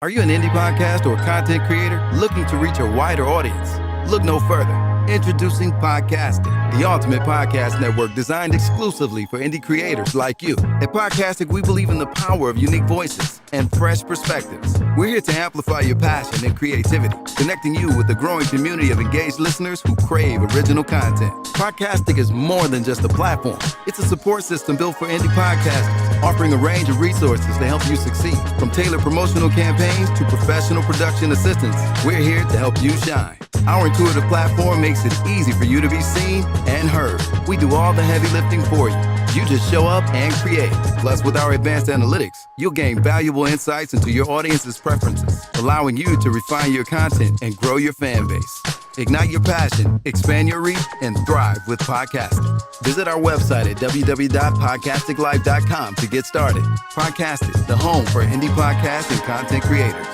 Are you an indie podcast or content creator looking to reach a wider audience? Look no further. Introducing Podcastic, the ultimate podcast network designed exclusively for indie creators like you. At Podcastic, we believe in the power of unique voices and fresh perspectives. We're here to amplify your passion and creativity, connecting you with a growing community of engaged listeners who crave original content. Podcastic is more than just a platform. It's a support system built for indie podcasters, offering a range of resources to help you succeed. From tailored promotional campaigns to professional production assistance, we're here to help you shine. Our intuitive platform makes it easy for you to be seen and heard. We do all the heavy lifting for you. You just show up and create. Plus, with our advanced analytics, you'll gain valuable insights into your audience's preferences, allowing you to refine your content and grow your fan base. Ignite your passion, expand your reach, and thrive with podcasting. Visit our website at www.podcasticlife.com to get started. Podcastic, the home for indie podcasts and content creators.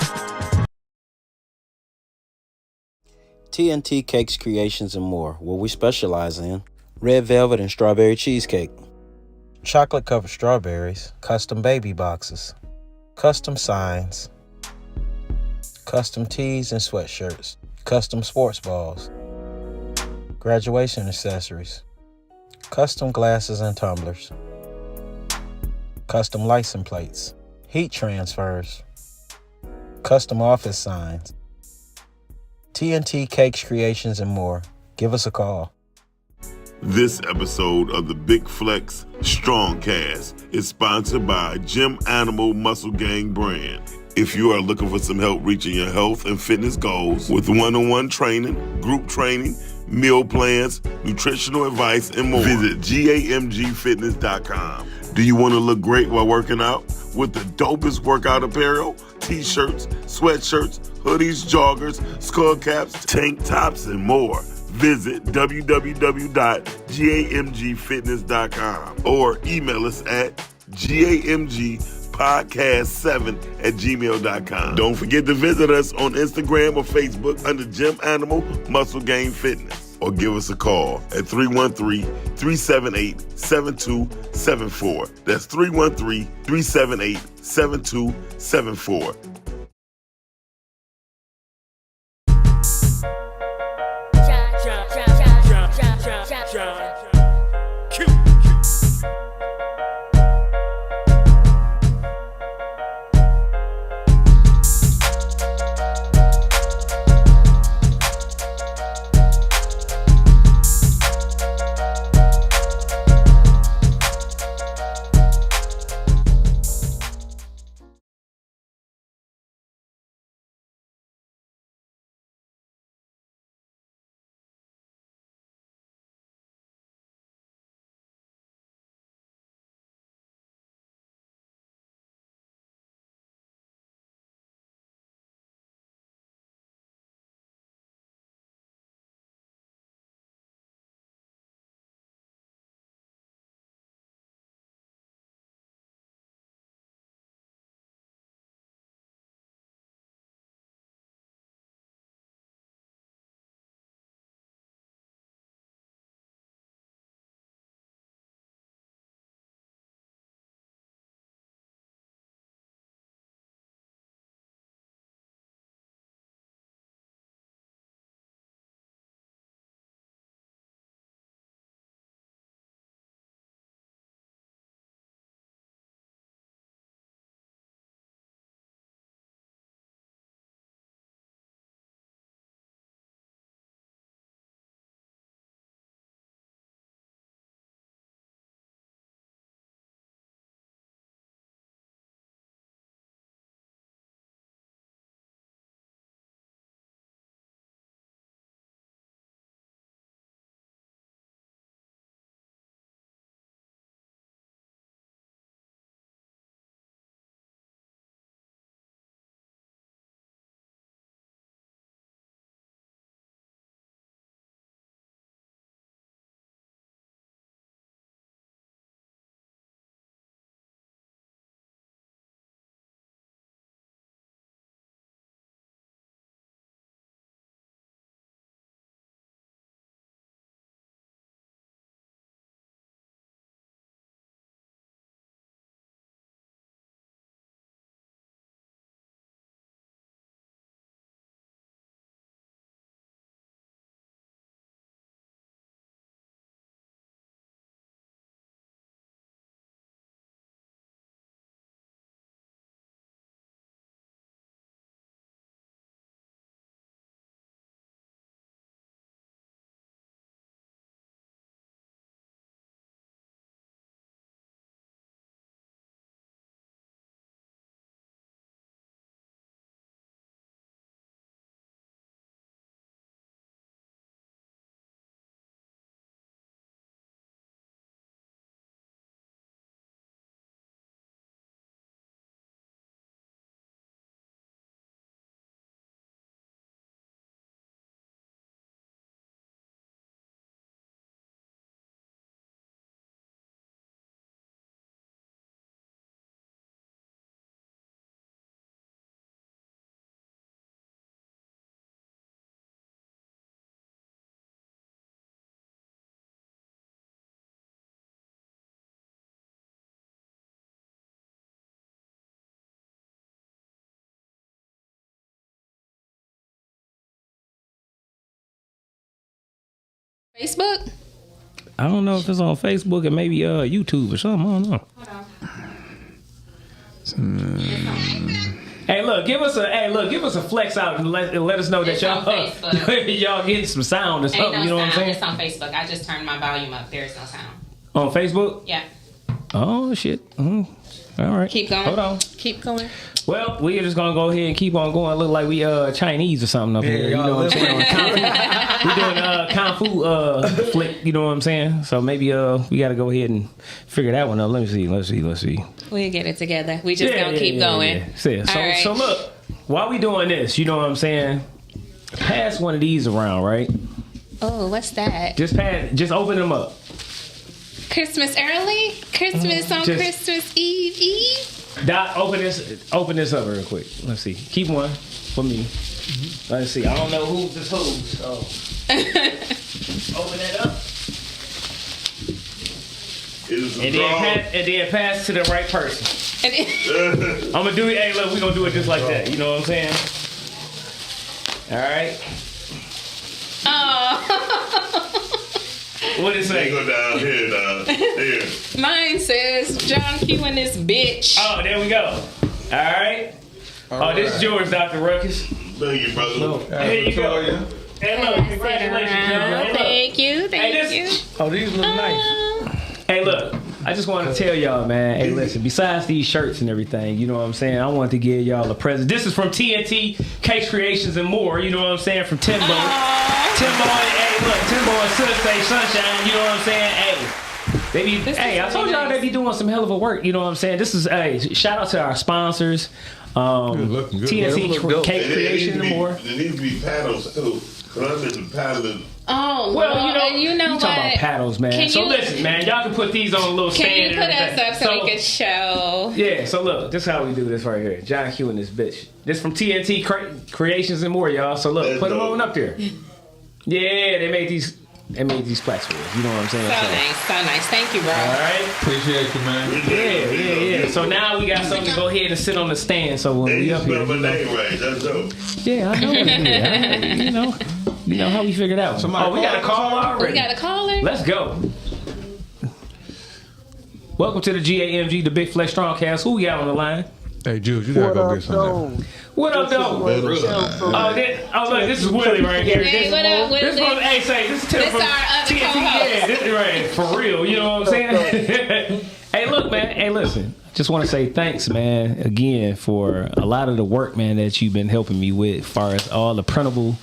TNT Cakes, Creations, and more, what we specialize in: red velvet and strawberry cheesecake, chocolate-covered strawberries, custom baby boxes, custom signs, custom tees and sweatshirts, custom sports balls, graduation accessories, custom glasses and tumblers, custom license plates, heat transfers, custom office signs. TNT Cakes, Creations, and more. Give us a call. This episode of the Big Flexxx Strongcast is sponsored by Gym Animal Muscle Gang brand. If you are looking for some help reaching your health and fitness goals with one-on-one training, group training, meal plans, nutritional advice, and more, visit GAMGfitness.com. Do you want to look great while working out with the dopest workout apparel, t-shirts, sweatshirts, hoodies, joggers, skull caps, tank tops, and more? Visit www.gamgfitness.com or email us at gamgpodcast7@gmail.com. Don't forget to visit us on Instagram or Facebook under Gym Animal Muscle Gang Fitness, or give us a call at 313-378-7274. That's 313-378-7274. Facebook? I don't know if it's on Facebook or maybe YouTube or something. I don't know. Hold on. Hey, look, give us a flex out and let us know that It's y'all on Facebook. y'all getting some sound or Ain't something. no You know what I'm sound. saying? It's on Facebook. I just turned my volume up. There's no sound. On Facebook? Yeah. Oh shit. All right. Keep going. Hold on. Keep going. Well, we're just gonna go ahead and keep on going. Look like we Chinese or something up here. You know what I'm saying? We're doing kung fu flick. You know what I'm saying? So maybe we got to go ahead and figure that one out. Let's see. We'll get it together. We just gonna keep going. Yeah. So, All right. so look, while we doing this, you know what I'm saying? Pass one of these around, right? Oh, what's that? Just open them up. Christmas early? Christmas on Just- Christmas Eve? Doc, open this up real quick. Let's see. Keep one for me. Let's see. I don't know who's this who. So open it up. And then pass to the right person. I'm gonna do it. Hey, look, we're gonna do it just like that. You know what I'm saying? All right. Oh. What it say? Go down here now. Here. Mine says John Q and this bitch. Oh, there we go. All right. This is yours, Dr. Ruckus. Thank you, brother. There you go. Hey, look, congratulations, man. Thank you. Oh, these look nice. Hey, look. I just want to tell y'all, man. Hey, listen. Besides these shirts and everything, you know what I'm saying. I wanted to give y'all a present. This is from TNT Cakes Creations and More. You know what I'm saying? From Timbo. Timbo and Sunday Sunshine. You know what I'm saying? Hey, I told y'all they be doing some hell of a work. You know what I'm saying? This is shout out to our sponsors. Looking good. TNT Cake Creations and More. There needs to be paddles too. Cause I'm into paddling. Oh, Well, you know you what? talking about paddles, man. So listen, man, y'all can put these on a little stand. Can you and put us everything. up so we can show? Yeah, so look, this is how we do this right here. John Q and this bitch. This from TNT Creations and More, y'all. So look, put them on up there. Yeah, they made these plaques for us. You know what I'm saying? So nice. Thank you, bro. All right. Appreciate you, man. Yeah. So now we got something to go ahead and sit on the stand. So when we up here, my name right. That's dope. yeah, I know what it is. You know how we figured out. We got a call already. We got a caller. Let's go. Welcome to the GAMG, the Big Flex Strongcast. Who we got on the line? Hey, Jules, you gotta go get some there. What up, though? Look, this is Willie right here. Hey, what up, Willie? This is Tim This from our other TNT. co-host. Yeah, this is right for real. You know what I'm saying? Hey, look, man. Hey, listen. Just want to say thanks, man, again for a lot of the work, man, that you've been helping me with, as far as all the printable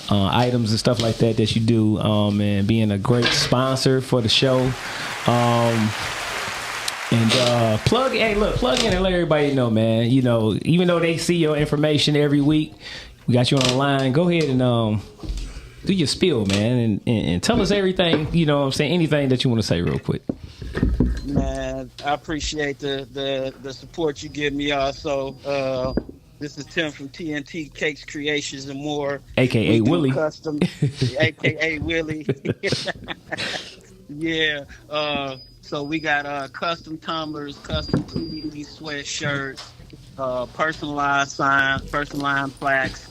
items and stuff like that you do, and being a great sponsor for the show. Plug in and let everybody know, man. You know, even though they see your information every week, we got you on the line. Go ahead and do your spiel, man, and tell us everything. You know what I'm saying? Anything that you want to say real quick. Man, I appreciate the support you give me also. This is Tim from TNT Cakes Creations and More. AKA Willie. Custom, AKA Willie. Yeah. So we got custom tumblers, custom TDD sweatshirts, personalized signs, personalized plaques,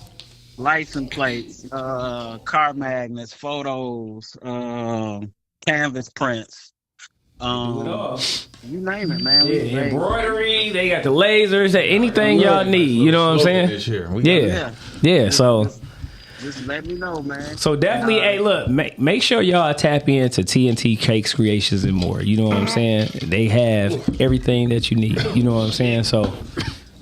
license plates, car magnets, photos, canvas prints. Do it all. You name it, man. Yeah, embroidery. They got the lasers. Anything y'all need. You know what I'm saying? Yeah. So. Just let me know, man. So definitely, hey, look, make sure y'all tap into TNT Cakes Creations and More. You know what I'm saying? They have everything that you need. You know what I'm saying? So,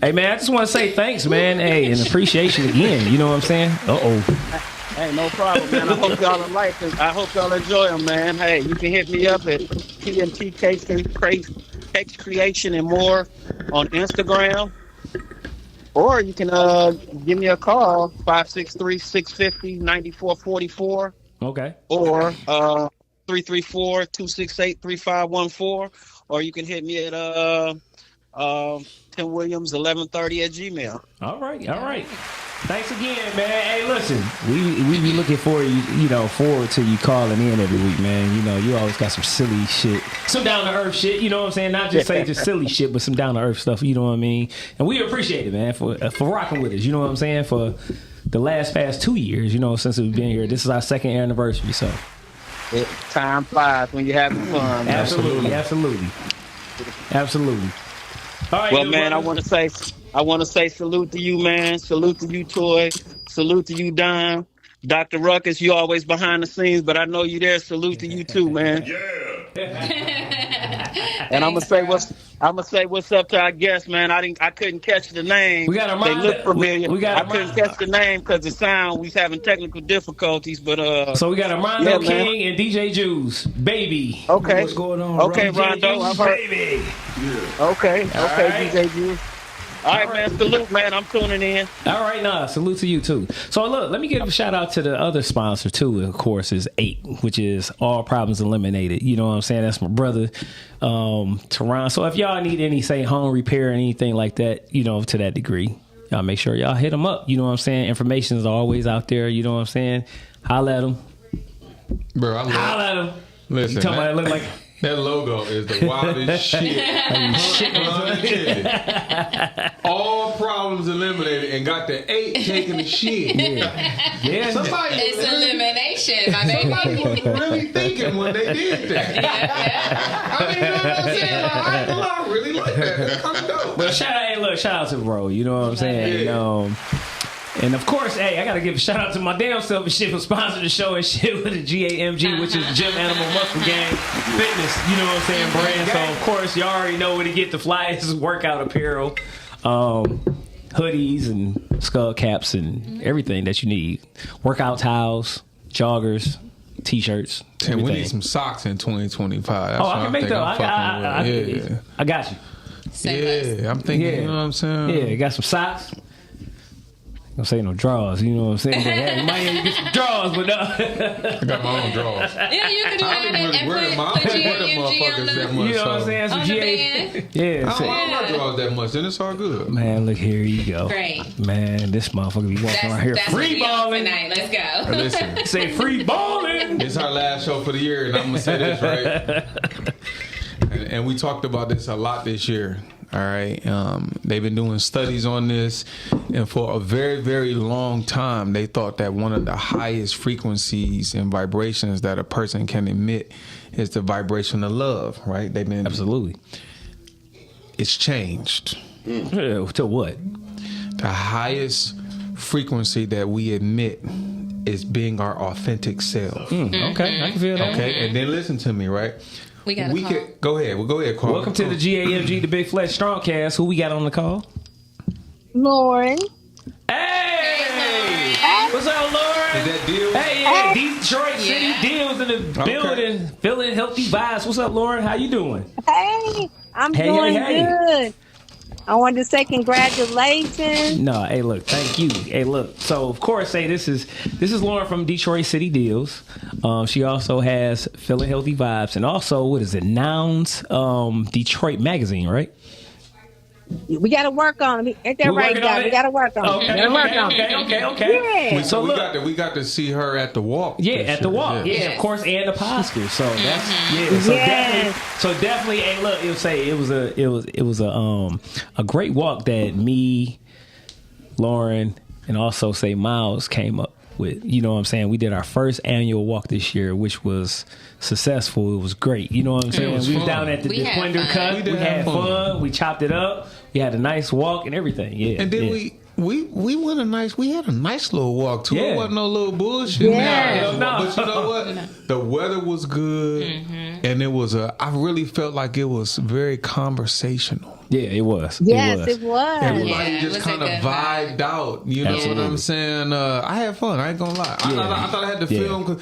hey, man, I just want to say thanks, man. Hey, and appreciation again. You know what I'm saying? Hey, no problem, man. I hope y'all like them. I hope y'all enjoy them, man. Hey, you can hit me up at TNT Cakes Creation and More on Instagram. Or you can give me a call, 563-650-9444. Okay. Or 334-268-3514. Or you can hit me at Tim Williams 1130@gmail. All right. Thanks again, man. Hey, listen, we be looking forward to you calling in every week, man. You know, you always got some silly shit, some down to earth shit. You know what I'm saying? Not just silly shit, but some down to earth stuff. You know what I mean? And we appreciate it, man, for rocking with us. You know what I'm saying? For the past 2 years, you know, since we've been here. This is our second anniversary, so Time flies when you're having fun, man. Absolutely. All right, Well, good man, I brother. want to say salute to you, man. Salute to you, Toy. Salute to you, Don. Dr. Ruckus, you always behind the scenes, but I know you there. Salute to you too, man. And I'm gonna say what's up to our guest, man. I couldn't catch the name. We got They look familiar. I couldn't catch the name because the sound. We was having technical difficulties, but So we got Armando yeah, man. King and DJ Juice, baby. Okay. What's going on? Okay, DJ Rondo. Juice, I've heard. baby. Okay, right. DJ Juice. All right, man. Salute, man. I'm tuning in. All right, salute to you too. So look, let me give a shout out to the other sponsor too. Of course, is 8, which is All Problems Eliminated. You know what I'm saying? That's my brother, Teron. So if y'all need any, say, home repair or anything like that, you know, to that degree, y'all make sure y'all hit them up. You know what I'm saying? Information is always out there. You know what I'm saying? Holla at them. Bro, I love Holla at them. Listen, You talking about it look like that logo is the wildest shit. All problems eliminated and got the 8 taking the shit. yeah. Somebody It's elimination, my baby. was really thinking when they did that. I mean, you know what I'm saying? Like, I really like that. That's kind of dope. But shout out to bro. You know what I'm saying? Yeah. And of course, hey, I gotta give a shout out to my damn self and shit for sponsoring the show and shit with the GAMG, which is Gym Animal Muscle Gang Fitness. You know what I'm saying, brand. So of course, you already know where to get the flyers, workout apparel, hoodies and skull caps and everything that you need. Workout towels, joggers, t-shirts. And we need some socks in 2025. That's I can make those. I got you. Yeah, I'm thinking, you know what I'm saying? Yeah, you got some socks. Don't say no drawers, you know what I'm saying? But, hey, you might need to get some drawers, but no. I got my own drawers. Yeah, you can do I don't that even and wear them. I put don't wear them GMG on motherfuckers that the, much. You know what I'm saying? Some on the GA. band. Yeah. I so- don't wear drawers that much, then it's all good. Man, look here you go. Great. Man, this motherfucker be walking around here That's free balling. tonight. Let's go. Listen, Say free balling. it's our last show for the year, and I'm gonna say this right. And we talked about this a lot this year. All right, they've been doing studies on this, and for a very, very long time, they thought that one of the highest frequencies and vibrations that a person can emit is the vibration of love. Right? They've been Absolutely. It's changed. Yeah, to what? The highest frequency that we emit is being our authentic self. Okay, I can feel that. Okay, and then listen to me, right? We got a call. Go ahead. We'll go ahead, Carl. Welcome to the GAMG, the Big Flexxx Strongcast. Who we got on the call? Lauren. Hey! What's up, Lauren? Is that deal? Hey, yeah, Detroit City Yeah. Deals in the building, feeling healthy vibes. What's up, Lauren? How you doing? Hey, I'm Hey, doing hey. good. I wanted to say congratulations. No, hey, look, thank you. Hey, look. So, of course, hey, this is Lauren from Detroit City Deals. She also has Feeling Healthy Vibes, and also, what is it? Nouns Detroit Magazine, right? We got to work on it. Ain't that We're right, working on guys? it? We got to work on it. Okay, Gotta work on it. okay. Yeah. So look, we got to see her at the walk. yeah, this at the year. walk, yeah, Yes. of course, and the Oscars. So that's so Yes. definitely. Hey, look, it was a great walk that me, Lauren, and also say Miles came up with. You know what I'm saying? We did our first annual walk this year, which was successful. It was great. You know what I'm saying? was We was fun. down at the We had Defender fun. Cut. We We did had have fun. fun. We chopped it up. We had a nice walk and everything. Yeah, And then yeah. we went we had a nice little walk too. Yeah. It wasn't no little bullshit. Yeah. Nah, Hell no. But you know what? The weather was good, and it was I really felt like it was very conversational. Yeah, it was. Yes, it was. Everybody Yeah, it just was a kind of good vibed vibe. out. You know what I'm saying? I had fun. I ain't gonna lie. I thought I had to Yeah. film. Cause,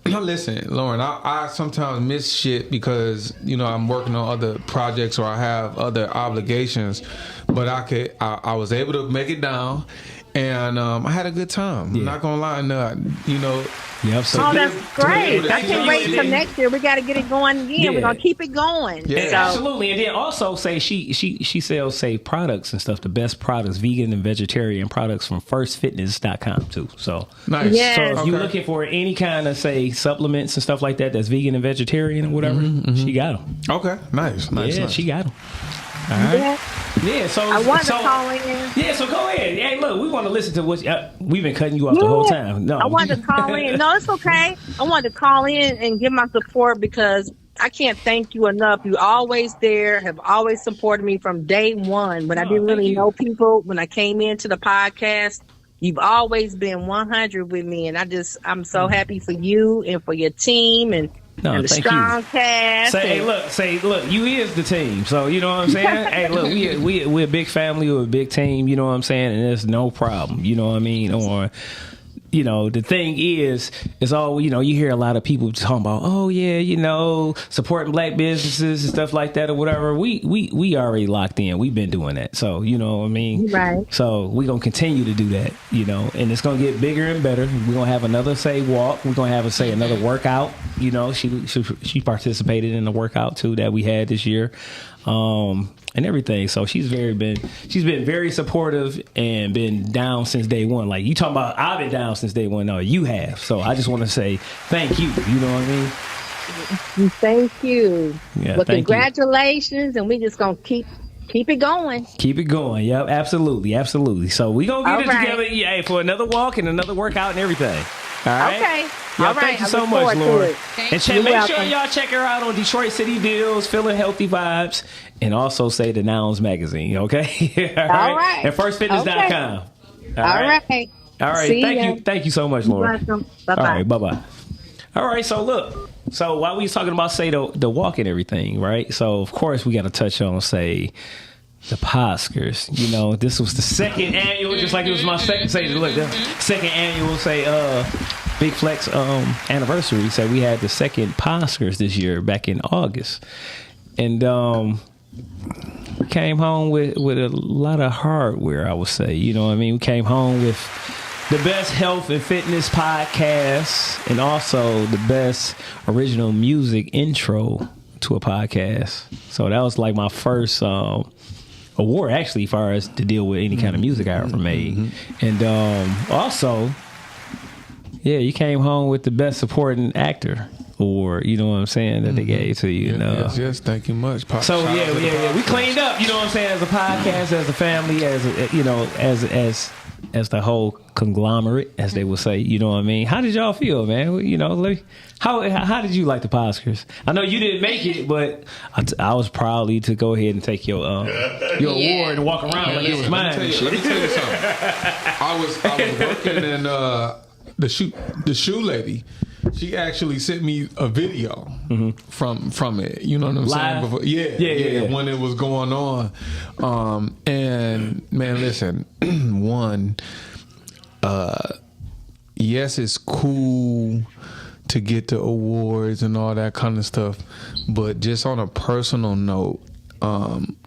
listen, Lauren, I sometimes miss shit because I'm working on other projects or I have other obligations. But I was able to make it down, and I had a good time. I'm not gonna lie, Yep. So Oh, that's great. I Yeah. can't wait till next year. We got to get it going again. Yeah. We're going to keep it going. Yeah. And So, absolutely, and then also say she sells products and stuff, the best products, vegan and vegetarian products from firstfitness.com too. So nice. Yeah. so if you're Okay. looking for any kind of supplements and stuff like that that's vegan and vegetarian or whatever, she got them. Okay, nice. Yeah, nice. she got them. All right. yeah. Yeah, so I wanted to call in. Yeah, so go ahead. Hey, look, we want to listen to what we've been cutting you off the whole time. No, I wanted to call in. No, it's okay. I wanted to call in and give my support because I can't thank you enough. You're always there, have always supported me from day one. When I didn't really know people, when I came into the podcast, you've always been 100 with me. And I'm so happy for you and for your team and the strong cast. Say, look, you is the team. So, you know what I'm saying? Hey, look, we're a big family, we're a big team, you know what I'm saying? And there's no problem, you know what I mean? Or, you know, the thing is all, you know, you hear a lot of people talking about, oh yeah, you know, supporting black businesses and stuff like that or whatever. We already locked in. We've been doing that. So, you know what I mean? Right. So we're going to continue to do that, you know, and it's going to get bigger and better. We're going to have another walk. We're going to have another workout. You know, she participated in the workout too that we had this year. And everything. So she's been very supportive and been down since day one. Like you talking about, I've been down since day one. No, you have. So I just want to say thank you. You know what I mean? Thank you. Yeah, well, congratulations, and we just gonna keep it going. Keep it going. Yep, absolutely. So we gonna get it together for another walk and another workout and everything. All right. Okay. Yeah, all right. Thank you so much, Lord. And make sure welcome. y'all check her out on Detroit City Deals, Feeling Healthy Vibes, and also say the Nouns Magazine, okay? All right. And firstfitness.com. Okay. All right. All right. Thank you so much, Lord. You're welcome. Bye-bye. All right. Bye-bye. All right. So, look. So, while we was talking about, say, the walk and everything, right? So, of course, we got to touch on, say, the Oscars. You know, this was the second annual, just like it was my second annual, Big Flexxx anniversary. So we had the second Oscars this year back in August. And we came home with a lot of hardware, I would say. You know what I mean? We came home with the best health and fitness podcast and also the best original music intro to a podcast. So that was like my first award, actually, as far as to deal with any kind of music I ever made. And also, yeah, you came home with the best supporting actor award, you know what I'm saying, that they gave to you. Yes, thank you much. So yeah, we cleaned up, you know what I'm saying, as a podcast, as a family, as a, you know, as the whole conglomerate, as they would say, you know what I mean. How did y'all feel, man? You know, how did you like the Oscars? I know you didn't make it, but I was proud to go ahead and take your award and walk around like it was mine. Let me tell you something. I was working in the shoe lady. She actually sent me a video from it. You know what I'm saying? Before, yeah. When it was going on. And man, listen, yes, it's cool to get the awards and all that kind of stuff, but just on a personal note,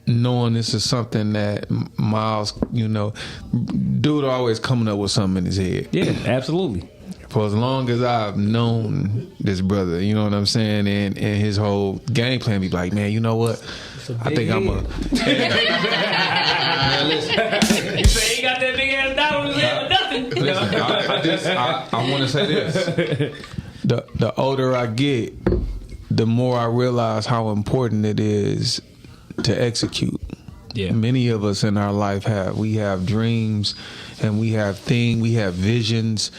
knowing this is something that Miles, you know, dude always coming up with something in his head. Yeah, absolutely. For as long as I've known this brother, you know what I'm saying, and his whole game plan be like, man, you know what? I think I'm a. Man, listen. You say he got that big ass dollars in for nothing. Listen, I want to say this. The older I get, the more I realize how important it is to execute. Yeah. Many of us in our life have dreams, and we have visions.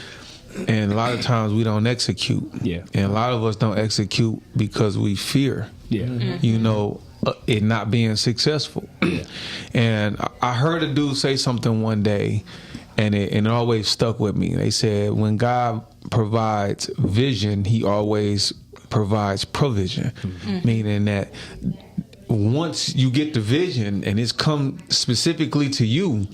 And a lot of times we don't execute. Yeah. And a lot of us don't execute because we fear. Yeah. You know, it not being successful. Yeah. And I heard a dude say something one day, and it always stuck with me. They said, when God provides vision, he always provides provision. Meaning that once you get the vision and it's come specifically to you,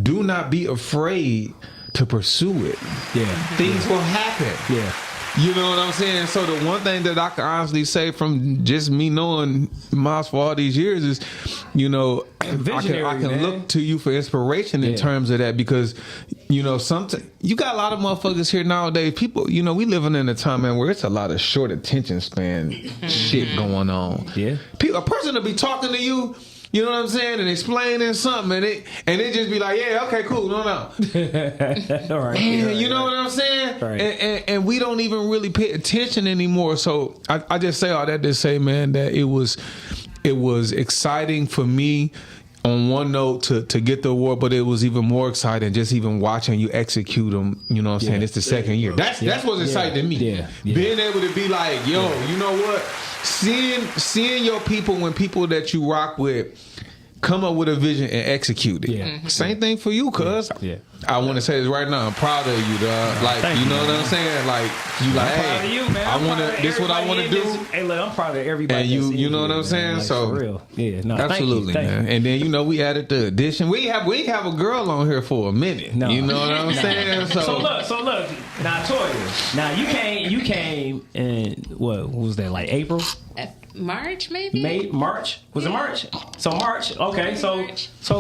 do not be afraid to pursue it. Yeah. Things will happen. Yeah. You know what I'm saying? So the one thing that I can honestly say from just me knowing Miles for all these years is, you know, I can look to you for inspiration in terms of that, because, you know, you got a lot of motherfuckers here nowadays. People, you know, we living in a time, man, where it's a lot of short attention span shit going on. Yeah. A person will be talking to you, you know what I'm saying, and explaining something, and it just be like, yeah, okay, cool, no. All right. You know what I'm saying? Right. And we don't even really pay attention anymore. So I just say all that to say, man, that it was exciting for me on one note to get the award, but it was even more exciting just even watching you execute them. You know what I'm saying? It's the second year. That's what's exciting to me. Yeah. Being able to be like, yo, you know what? Seeing your people when people that you rock with come up with a vision and execute it. Yeah. Same thing for you, cuz. Yeah. I want to say this right now. I'm proud of you, dog. Like, Thank you know you, what I'm saying? Like, you like, I'm proud of you, man. I want to. This what I want to do. Hey, look, I'm proud of everybody. And that's you in know what here, I'm saying? Like, So for real, yeah, no, absolutely, thank man. you. And then we added the addition. We have a girl on here for a minute. No. You know what I'm saying? So look. Now, Toya. Now you came in what was that, like April? March, maybe? March? Was it March? So March. Okay. So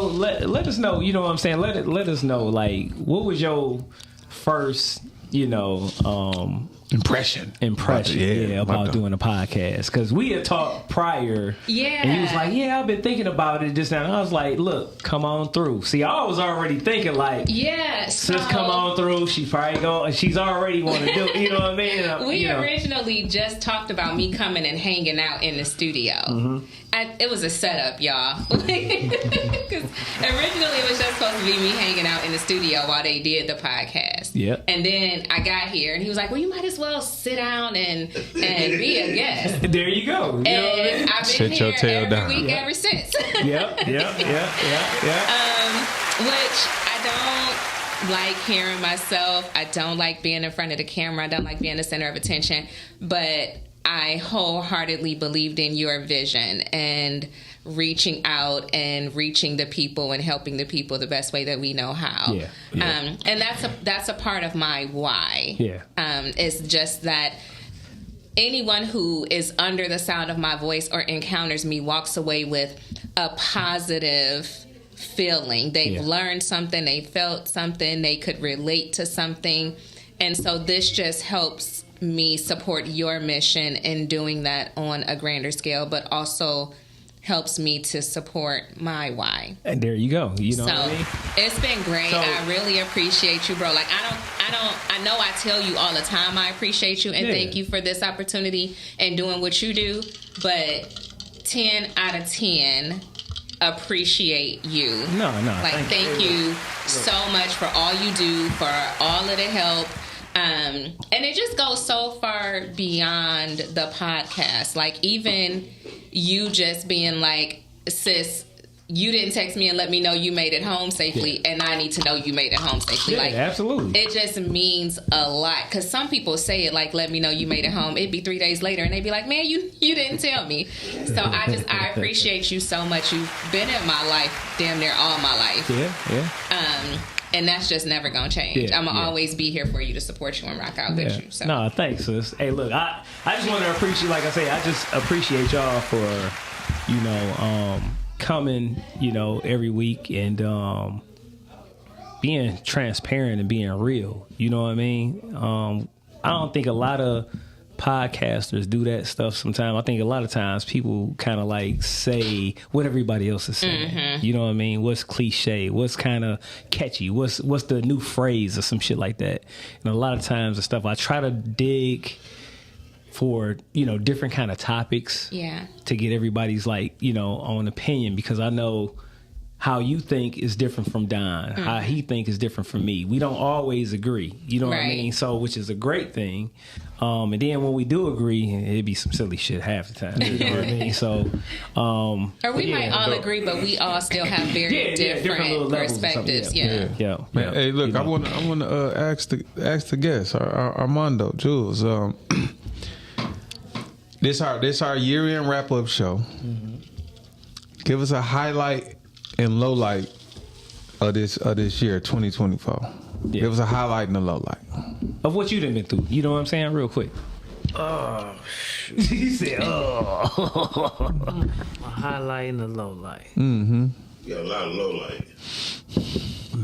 let us know. You know what I'm saying? Let us know. Like, what was your first, impression about doing a podcast? Because we had talked prior. Yeah. And he was like, yeah, I've been thinking about it just now. And I was like, look, come on through. See, I was already thinking like, sis, come on through. She probably go. She's already want to do it. You know what I mean? We originally just talked about me coming and hanging out in the studio. Mm-hmm. It was a setup, y'all. Because originally it was just supposed to be me hanging out in the studio while they did the podcast. Yep. And then I got here and he was like, well, you might as well sit down and be a guest. There you go. You and I've been here every week ever since. Yep. Which I don't like hearing myself. I don't like being in front of the camera. I don't like being the center of attention. But I wholeheartedly believed in your vision and reaching out and reaching the people and helping the people the best way that we know how. Yeah. And that's a part of my why. Yeah. It's just that anyone who is under the sound of my voice or encounters me walks away with a positive feeling. They've learned something, they felt something, they could relate to something. And so this just helps me support your mission in doing that on a grander scale, but also helps me to support my why. And there you go. You know what I mean? It's been great. I really appreciate you, bro. Like I know I tell you all the time I appreciate you and thank you for this opportunity and doing what you do, but 10 out of 10 appreciate you. No. Like thank you so much for all you do, for all of the help. And it just goes so far beyond the podcast. Like even you just being like, sis, you didn't text me and let me know you made it home safely, and I need to know you made it home safely. Yeah, like, absolutely. It just means a lot. Because some people say it like, let me know you made it home. It'd be 3 days later, and they'd be like, man, you didn't tell me. So I appreciate you so much. You've been in my life damn near all my life. Yeah. And that's just never gonna change. I'm gonna always be here for you to support you and rock out with you. So. No, thanks, sis. Hey, look, I just want to appreciate, like I say, I just appreciate y'all for, coming, every week and being transparent and being real. You know what I mean? I don't think a lot of podcasters do that stuff sometimes. I think a lot of times people kind of like say what everybody else is saying. Mm-hmm. You know what I mean? What's cliche? What's kind of catchy? What's the new phrase or some shit like that? And a lot of times the stuff I try to dig for, different kind of topics to get everybody's own opinion, because I know how you think is different from Don. Mm-hmm. How he think is different from me. We don't always agree. You know what I mean? So, which is a great thing. And then when we do agree, it'd be some silly shit half the time. You know what I mean? So, or we might all agree, but we all still have very different perspectives. Yeah. Man, hey, look, I want to ask the guest, Armando, Jules. This our year-end wrap-up show. Mm-hmm. Give us a highlight and low light of this year, 2024. Yeah. Give us a highlight and a low light of what you done been through. You know what I'm saying? Real quick. Oh, shoot. He said, "Oh." A highlight and a low light. Mm-hmm. You got a lot of low light.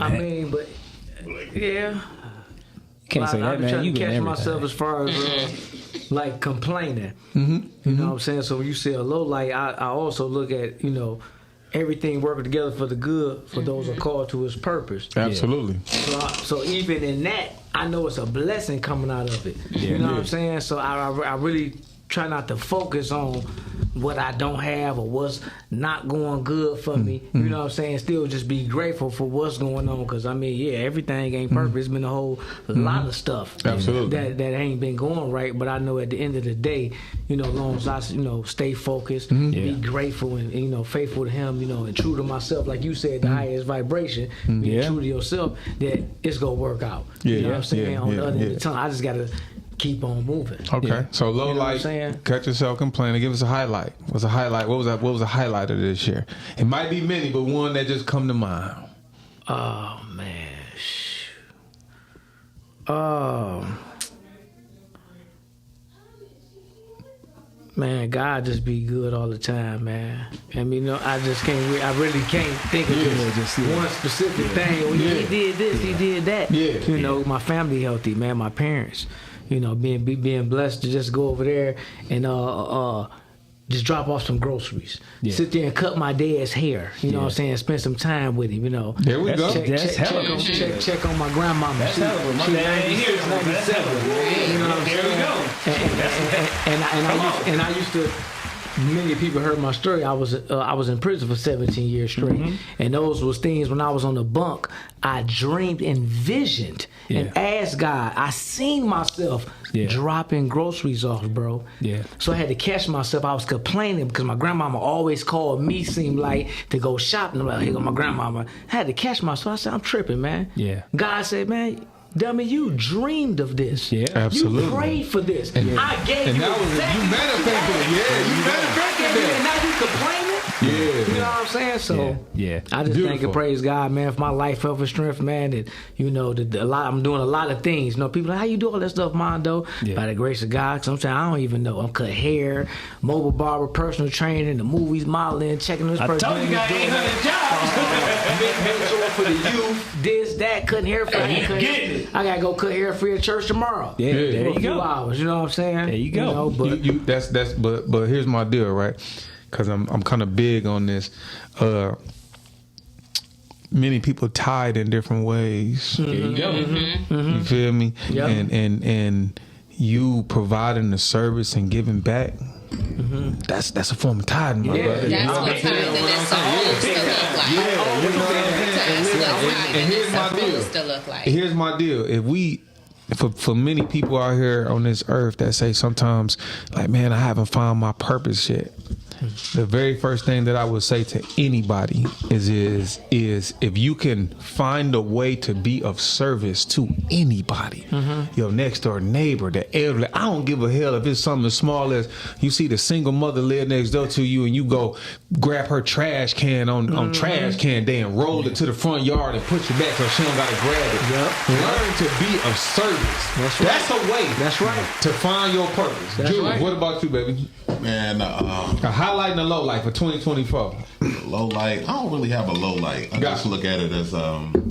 I mean, but yeah. Can't say that, man. I'm trying You to catch everything. myself as far as like complaining. Mm-hmm. You know what I'm saying? So when you say a low light, I also look at everything working together for the good for those who are called to His purpose. Absolutely. So even in that, I know it's a blessing coming out of it. You know what I'm saying? So I really try not to focus on what I don't have or what's not going good for me. You know what I'm saying? Still just be grateful for what's going on, because I mean, yeah, everything ain't perfect. It's been a whole lot of stuff that ain't been going right. But I know at the end of the day, you know, as long as I, you know, stay focused, be grateful, and you know, faithful to Him, you know, and true to myself, like you said, the highest vibration, being true to yourself, that it's gonna work out. You know what I'm saying? On the other end of the tongue, I just gotta keep on moving. Okay, so low light. Cut yourself complaining. Give us a highlight. What's a highlight? What was a highlight of this year? It might be many, but one that just come to mind. Oh man, man, God just be good all the time, man. I mean, you know, I really can't think of just one specific thing. Well, he did this, he did that. You know, my family healthy, man. My parents. You know, being blessed to just go over there and just drop off some groceries. Sit there and cut my dad's hair. You know what I'm saying? Spend some time with him, you know. There we go. Check on my grandmama. That's hell of a my dad ain't here. 97. You know what I'm saying? There we go. And I used to. Many people heard my story. I was in prison for 17 years straight, and those was things when I was on the bunk. I dreamed and visioned and asked God. I seen myself dropping groceries off, bro. So I had to catch myself. I was complaining because my grandmama always called me, seemed like, to go shopping. I'm like, here go my grandmama. I had to catch myself. I said, I'm tripping, man. God said, man, dummy, you dreamed of this. Absolutely. You prayed for this. I gave and you that was exactly you manifested it. You manifested it. And now you complaining? You know what I'm saying? So I just thank and praise God, man, for my life, health, and strength, man. That, you know, I'm doing a lot of things. You know, people are like, how you do all that stuff, Mondo? By the grace of God. Sometimes I don't even know. I'm cut hair, mobile barber, personal training, the movies, modeling, checking this person. I told you got 800 jobs. Mentor for the youth, this, that, cutting hair for you. I gotta go cut hair for your church tomorrow. There you go. Hours, you know what I'm saying? There you go. You know, but here's my deal, right? Because I'm kind of big on this. Many people tied in different ways. There you go. You feel me? And you providing the service and giving back. That's a form of tithing, my brother. That's what tithing is supposed to look like. And here's my deal. Here's my deal. If we, for many people out here on this earth that say sometimes, like, man, I haven't found my purpose yet. The very first thing that I would say to anybody is if you can find a way to be of service to anybody, your next door neighbor, the elderly, I don't give a hell if it's something as small as you see the single mother live next door to you and you go grab her trash can on trash can day and roll it to the front yard and put it back so she don't gotta grab it. Learn to be of service. That's a way. That's right. To find your purpose. Julius, what about you, baby? Man, a highlight and a low light for 2024. Low light. I don't really have a low light. I just look at it as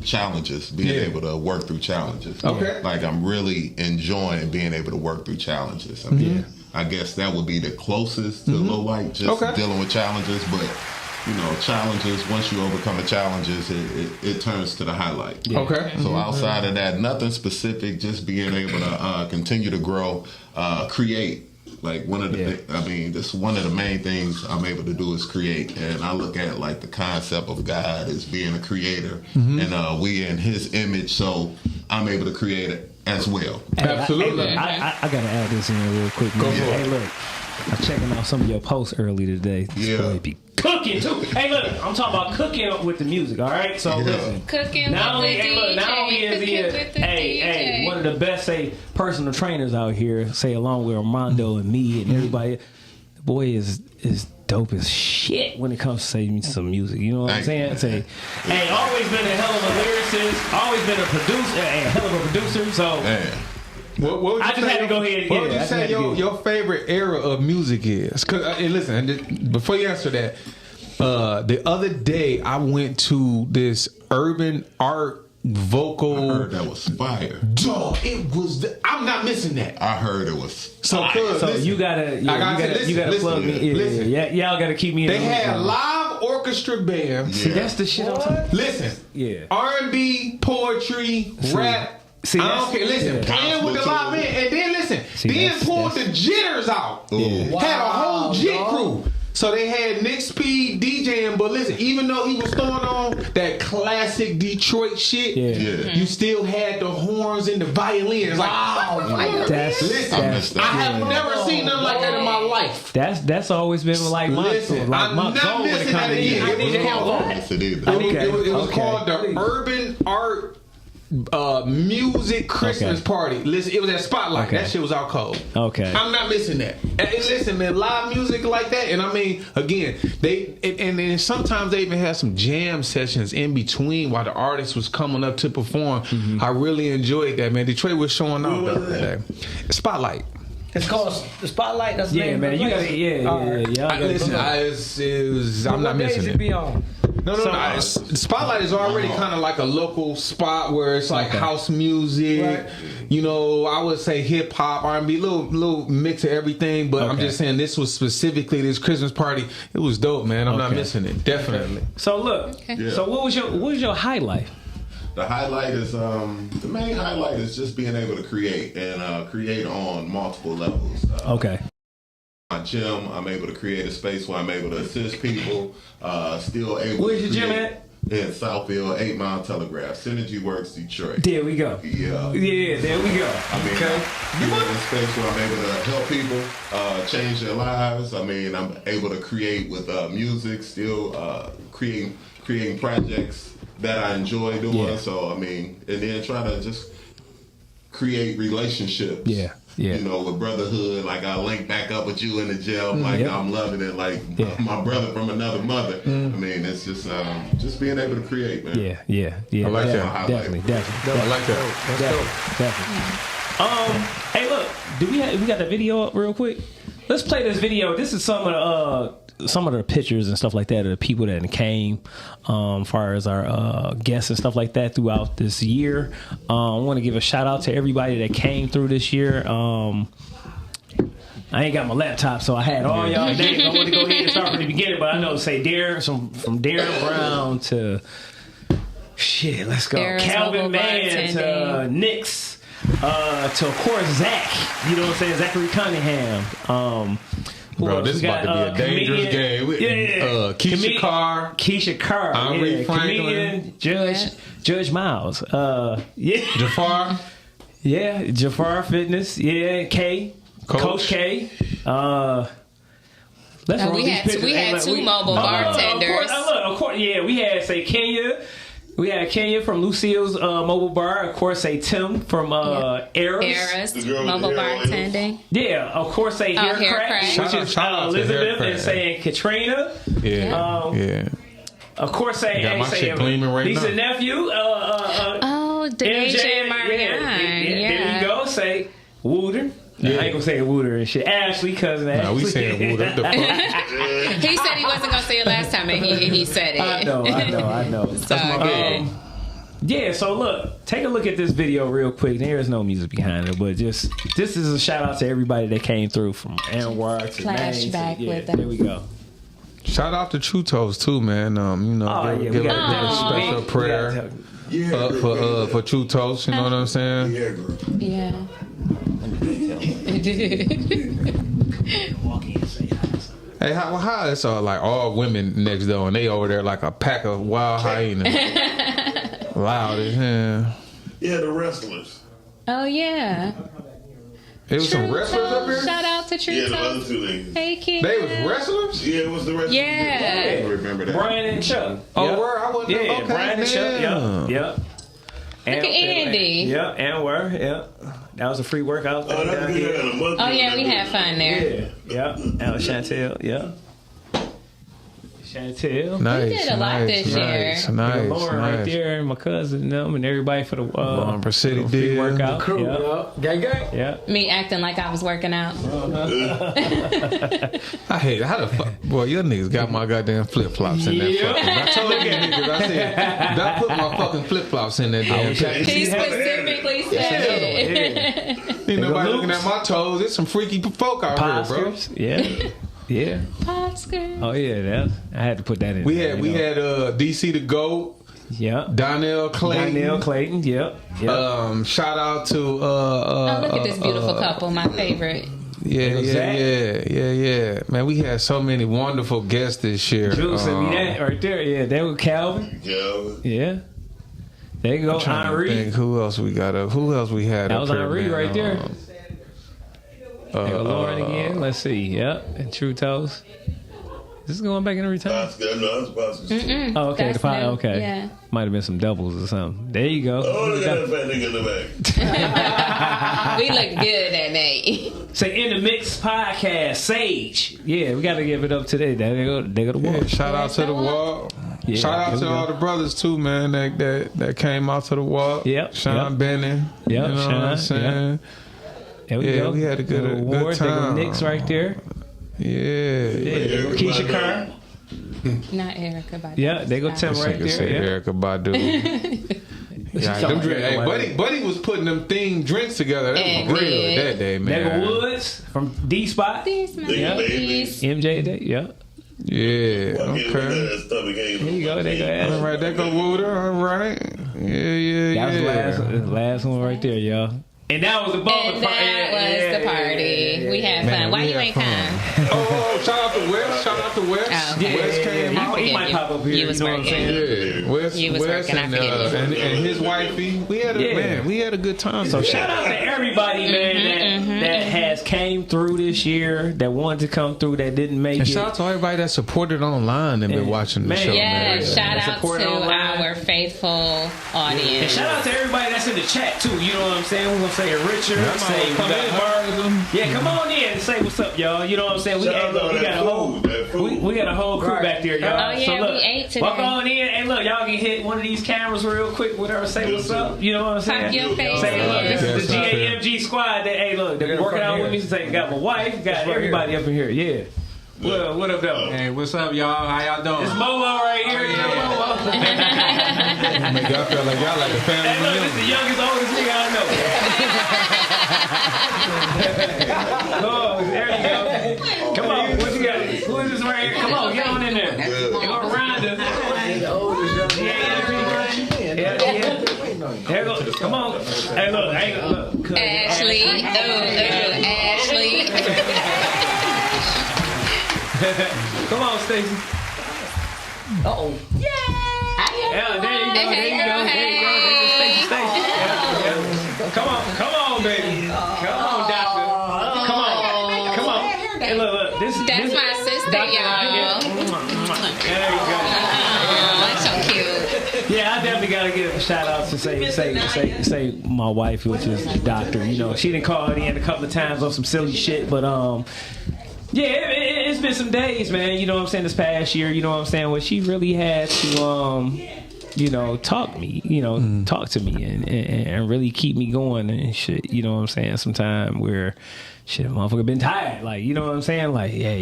challenges, being able to work through challenges. Okay. Like, I'm really enjoying being able to work through challenges. I mean, I guess that would be the closest to low light, just dealing with challenges. But, you know, challenges, once you overcome the challenges, it turns to the highlight. Okay. So outside of that, nothing specific, just being able to continue to grow, create. Like, one of the main things I'm able to do is create, and I look at like the concept of God as being a creator, and we in His image, so I'm able to create it as well. Absolutely. Hey, I gotta add this in real quick. Go for it. Hey, look, I'm checking out some of your posts early today. This boy be cooking too. Hey, look, I'm talking about cooking with the music. All right, so listen. Cooking not with only, the DJ. Not only is he one of the best personal trainers out here, along with Armando and me and everybody. The boy is dope as shit when it comes to saying some music. You know what I'm saying? Always been a hell of a lyricist. Always been a producer, a hell of a producer. So. What would you I just had to go ahead and What would you say your favorite era of music is? Cause listen, before you answer that, the other day I went to this urban art vocal. I heard that was fire. Dog, it was. I'm not missing that. I heard it was. So you gotta plug me. Y'all gotta keep me. They had live orchestra bands. See, that's the shit. Listen, R&B, poetry, rap. See, I don't care. Listen, playing with the live band, and then listen. then pulled the jitters out. Wow, had a whole jit dog. crew. So they had Nick Speed DJing, but listen, even though he was throwing on that classic Detroit shit, you still had the horns and the violins. Like, listen, I have never seen nothing like that in my life. That's always been like my Listen, like I'm my not goal when it missing comes that to again. music. It was called the Urban Art Music Christmas Party. Listen, it was at Spotlight. That shit was out cold. Okay. I'm not missing that. And listen, man, live music like that. And I mean, again, and sometimes they even had some jam sessions in between while the artist was coming up to perform. I really enjoyed that, man. Detroit was showing off the other day. Spotlight. It's called the Spotlight. That's the name man. of the You place. gotta, Listen, I'm not missing days it. it be on? No. Spotlight is already kind of like a local spot where it's like house music. Right. You know, I would say hip hop, R&B, little mix of everything. But I'm just saying, this was specifically this Christmas party. It was dope, man. I'm not missing it. Definitely. So look. So what was your highlight? The highlight is the main highlight is just being able to create and create on multiple levels. My gym, I'm able to create a space where I'm able to assist people. Still able. Where's to your gym create at? In Southfield, 8 Mile Telegraph, Synergy Works, Detroit. There we go. Yeah, there we go. I mean, I'm in a space where I'm able to help people change their lives. I mean, I'm able to create with music, still creating projects that I enjoy doing. Yeah. So I mean, and then try to just create relationships. Yeah. You know, with brotherhood, like I link back up with you in the gym, like I'm loving it, like my brother from another mother. I mean, it's just being able to create, man. Yeah. I like that. Definitely. I like that. Definitely. Hey, look, we got the video up real quick? Let's play this video. This is some of the pictures and stuff like that of the people that came, far as our guests and stuff like that throughout this year. I want to give a shout out to everybody that came through this year. I ain't got my laptop, so I had all y'all names. I want to go ahead and start from the beginning, but I know, say Darren, from Darren Brown to shit. Let's go, Darren's Calvin mobile Mann to bartending. Nix. To of course Zach, you know what I'm saying, Zachary Cunningham. Bro, this is about to be a dangerous game. Keisha Carr, Henry Franklin, Judge Miles, Jafar, Jafar Fitness, K, Coach K. We had two mobile bartenders. Of course, we had Kenya. We had Kenya from Lucille's Mobile Bar. Of course, Tim from Eras Mobile bartending. Yeah, of course, Hair Crack, which is Elizabeth, and saying Katrina. Of course, Lisa Nephew. Deja and Marianne. There you go. Say Wooter. I ain't gonna say Wooter and shit. Ashley, cousin Ashley. No, we saying Wooter. He said he wasn't gonna say it last time, and he said it. I know. So good. So look, take a look at this video real quick. There is no music behind it, but this is a shout out to everybody that came through, from Anwar to Flashback with them. There we go. Shout out to True Toes too, man. Give a special prayer for True Toes. You know what I'm saying? Yeah. Hey, how it's like all women next door and they over there like a pack of wild hyenas. Loud as hell. Yeah, the wrestlers. Oh yeah. There was some wrestlers up here? Shout out to True Yeah, the Toes. other two ladies. Hey, kid. They was wrestlers? Yeah, it was the wrestlers. Yeah. I remember that. Brian and Chuck. Oh, where I wasn't. Yeah, okay, Brian and Chuck. Yep. Look at Andy. Yep, Anwar. Yep. That was a free workout. Oh, that's good. Oh yeah, we had fun there. Yeah. Al Chantel. Yep. Chantel. Nice. We did a lot this year. Nice. Lauren right there, and my cousin, and them, and everybody for the Lauren City free did. workout. The crew, gang. Yeah. Me acting like I was working out. I hate it. How the fuck? Boy, your niggas got my goddamn flip flops in that fucking. I told you niggas, I said, don't put my fucking flip flops in that damn shit. He specifically said it. Ain't nobody looking at my toes. There's some freaky folk out here, bro. Yeah. Oscar. Oh yeah, I had to put that in. We had DC the GOAT. Yep. Donnell Clayton. Yep. Shout out to look at this beautiful couple, my favorite. Yeah. Man, we had so many wonderful guests this year. Drew sent me that right there. Yeah, there was Calvin. Yeah. There you go, Henri. Who else we got up? Who else we had? That was Henri right there. There go Lauren again. Let's see. Yep. And True Toes. Is this going back in every time? Oh, okay. The pie. Okay. Yeah. Might have been some doubles or something. There you go. Oh, look at that fat nigga in the back. We look good that night. Say in the mix podcast, Sage. Yeah, we got to give it up today. They go the wall. Yeah, shout out to the wall. Yeah, shout out to all the brothers too, man. That came out to the wall. Yep. Sean Benny. Yep. You know what I'm saying? Yep. There we go. We had a good award. time. They go Knicks right there. Yeah. They go Keisha Carr. Not Erica Badu. Yeah, they go Tim right there. Say Erica Badu. Buddy was putting them drinks together. That was real that day, man. They go Woods from D Spot. MJ Day. Yeah. Yeah. Okay. There you go. They go. All right. There go Wooder. All right. Yeah. That was the last one right there, y'all. And that was the party. The party. We had fun. Why you ain't come? Oh, shout out to Wes. Oh, okay. Wes came out. He might pop up here. You was know what I'm saying? Yeah. Wes You was working. I forget and his wifey. We had a good time. So shout out to everybody, man, that has came through this year, that wanted to come through, that didn't make it. Shout out to everybody that supported online and been watching the show. Yeah, man. shout out to our faithful audience. And shout out to everybody that's in the chat too. You know what I'm saying? We're gonna say Richard, say we got yeah, come on in and say what's up, y'all. You know what I'm saying? We got a whole crew back there, y'all. Oh yeah, so look, we ate today. Walk on in and look, y'all can hit one of these cameras real quick, whatever. Say what's up. You know what I'm saying? Pop your face. Say look, this is the GAMG squad. That hey, look, they're working out with me. Say got my wife, got everybody up in here. Yeah. Well, what up, though? Hey, what's up, y'all? How y'all doing? It's Momo right here. Oh, Momo. Make y'all feel like y'all like the family. Hey, look, this is the youngest, oldest nigga I know. Oh, there you go. Come on, what you got? Who is this right here? Come on, get on in there. Go Rhonda. Yeah. There go. Come on. Hey, look. Ashley. Ashley. Come on, Stacey. Uh-oh. Yay! Yeah, there you go. Stacey. Yeah. Come on, baby. Come on, doctor. Come on. Hey, look. That's my sister, y'all. There you go. That's so cute. Yeah, I definitely gotta give a shout out to say my wife, which is the doctor. You know, she didn't call it in a couple of times on some silly shit, but yeah, it's been some days, man. You know what I'm saying? This past year, you know what I'm saying? Where she really had to, talk to me and really keep me going and shit. You know what I'm saying? Sometime where shit, motherfucker been tired. Like, you know what I'm saying? Like, yeah,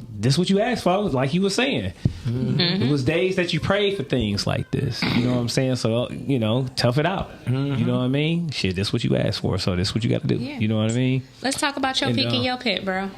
this what you asked for. Like you were saying. Mm-hmm. It was days that you prayed for things like this. You know what I'm saying? So, tough it out. Mm-hmm. You know what I mean? Shit, this what you asked for. So this what you got to do. Yeah. You know what I mean? Let's talk about your peak and your pit, bro.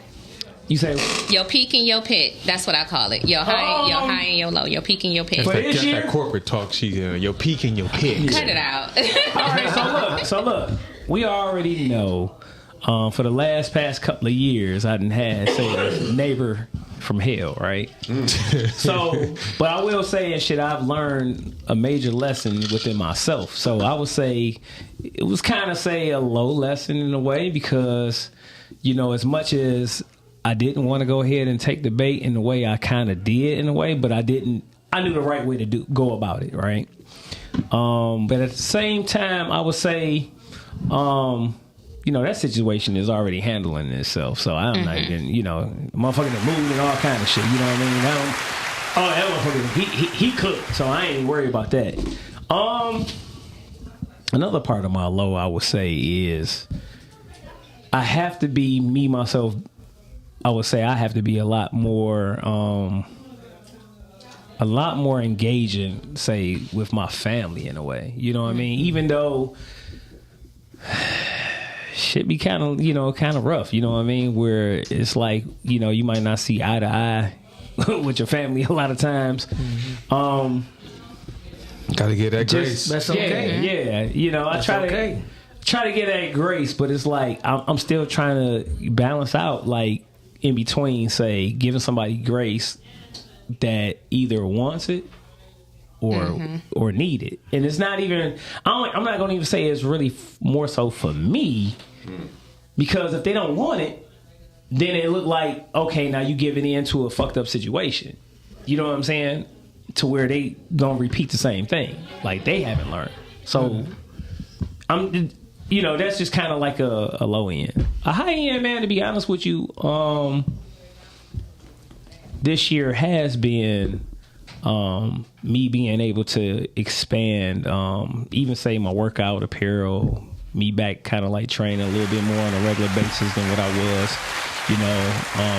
You say your peak and your pit. That's what I call it. Your high and your low. Your peak and your pit. That's that corporate talk. Your peak and your pit. Cut it out. All right. So look. We already know. For the past couple of years, I done had a neighbor from hell, right? So, but I will say, and shit, I've learned a major lesson within myself. So I would say it was kind of a low lesson in a way because, as much as I didn't want to go ahead and take the bait in the way I kind of did in a way, but I knew the right way to go about it, right? But at the same time, I would say, that situation is already handling itself. So I'm not even, motherfucking that moved and all kind of shit. You know what I mean? That motherfucker, he cooked. So I ain't worried about that. Another part of my low, I would say, is I have to be me, myself. I would say I have to be a lot more engaging, say, with my family in a way. You know what I mean? Even though shit be kind of rough, you know what I mean? Where it's like, you might not see eye to eye with your family a lot of times. Gotta get that grace. That's okay. Yeah. You know, I try to get that grace, but it's like I'm still trying to balance out, like in between, say, giving somebody grace that either wants it or need it, and it's not even. I'm not going to even say it's really more so for me, because if they don't want it, then it look like, okay, now you giving in to a fucked up situation. You know what I'm saying? To where they gonna repeat the same thing, like they haven't learned. So I'm, you know, that's just kind of like a low end. A high end, man, to be honest with you, this year has been me being able to expand, even say my workout apparel, me back kind of like training a little bit more on a regular basis than what I was. You know,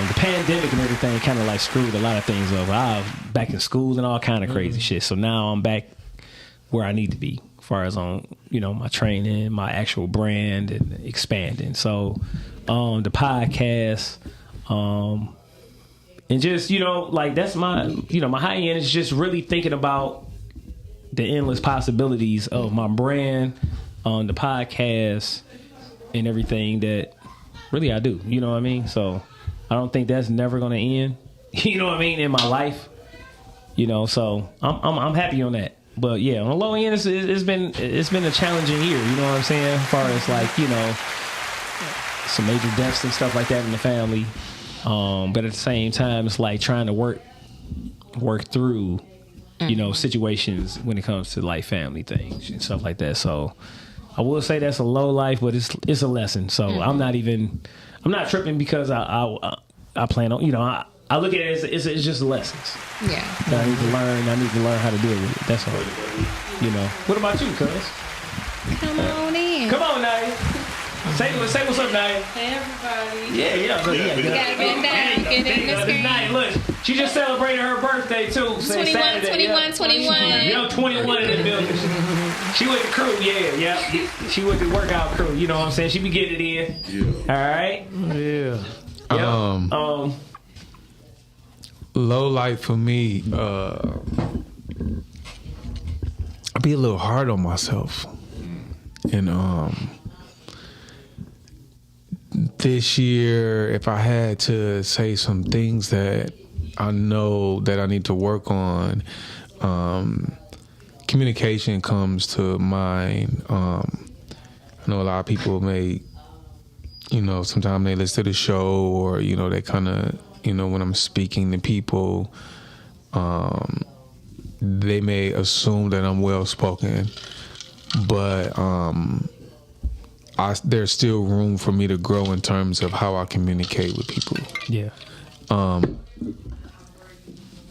the pandemic and everything kind of like screwed a lot of things up. I was back in school and all kind of crazy shit. So now I'm back where I need to be as far as on, you know, my training, my actual brand, and expanding. So the podcast, and just, you know, like that's my, you know, my high end is just really thinking about the endless possibilities of my brand, on the podcast, and everything that really I do. You know what I mean? So I don't think that's never going to end. You know what I mean? In my life, you know. So I'm happy on that. But yeah, on the low end, it's been a challenging year. You know what I'm saying? As far as like, you know, some major deaths and stuff like that in the family. But at the same time, it's like trying to work through, you know, situations when it comes to like family things and stuff like that. So I will say that's a low life, but it's a lesson. So I'm not tripping, because I plan on, you know, I look at it as it's just lessons. Yeah. That I need to learn. I need to learn how to deal with it. That's all. You know. What about you, cuz? Come on in. Come on, Naya. Say what's up, Naya. Hey, everybody. Yeah. You gotta bend down, get in the screen. Naya, look, she just celebrated her birthday too. 21. Yo, 21 in the building. She with the crew, yeah. She with the workout crew. You know what I'm saying? She be getting it in. Yeah. All right. Yeah. Low light for me. I'll be a little hard on myself, and this year, if I had to say some things that I know that I need to work on, communication comes to mind. I know a lot of people may, you know, sometimes they listen to the show, or, you know, they kind of, you know, when I'm speaking to people, they may assume that I'm well-spoken, but there's still room for me to grow in terms of how I communicate with people. Yeah.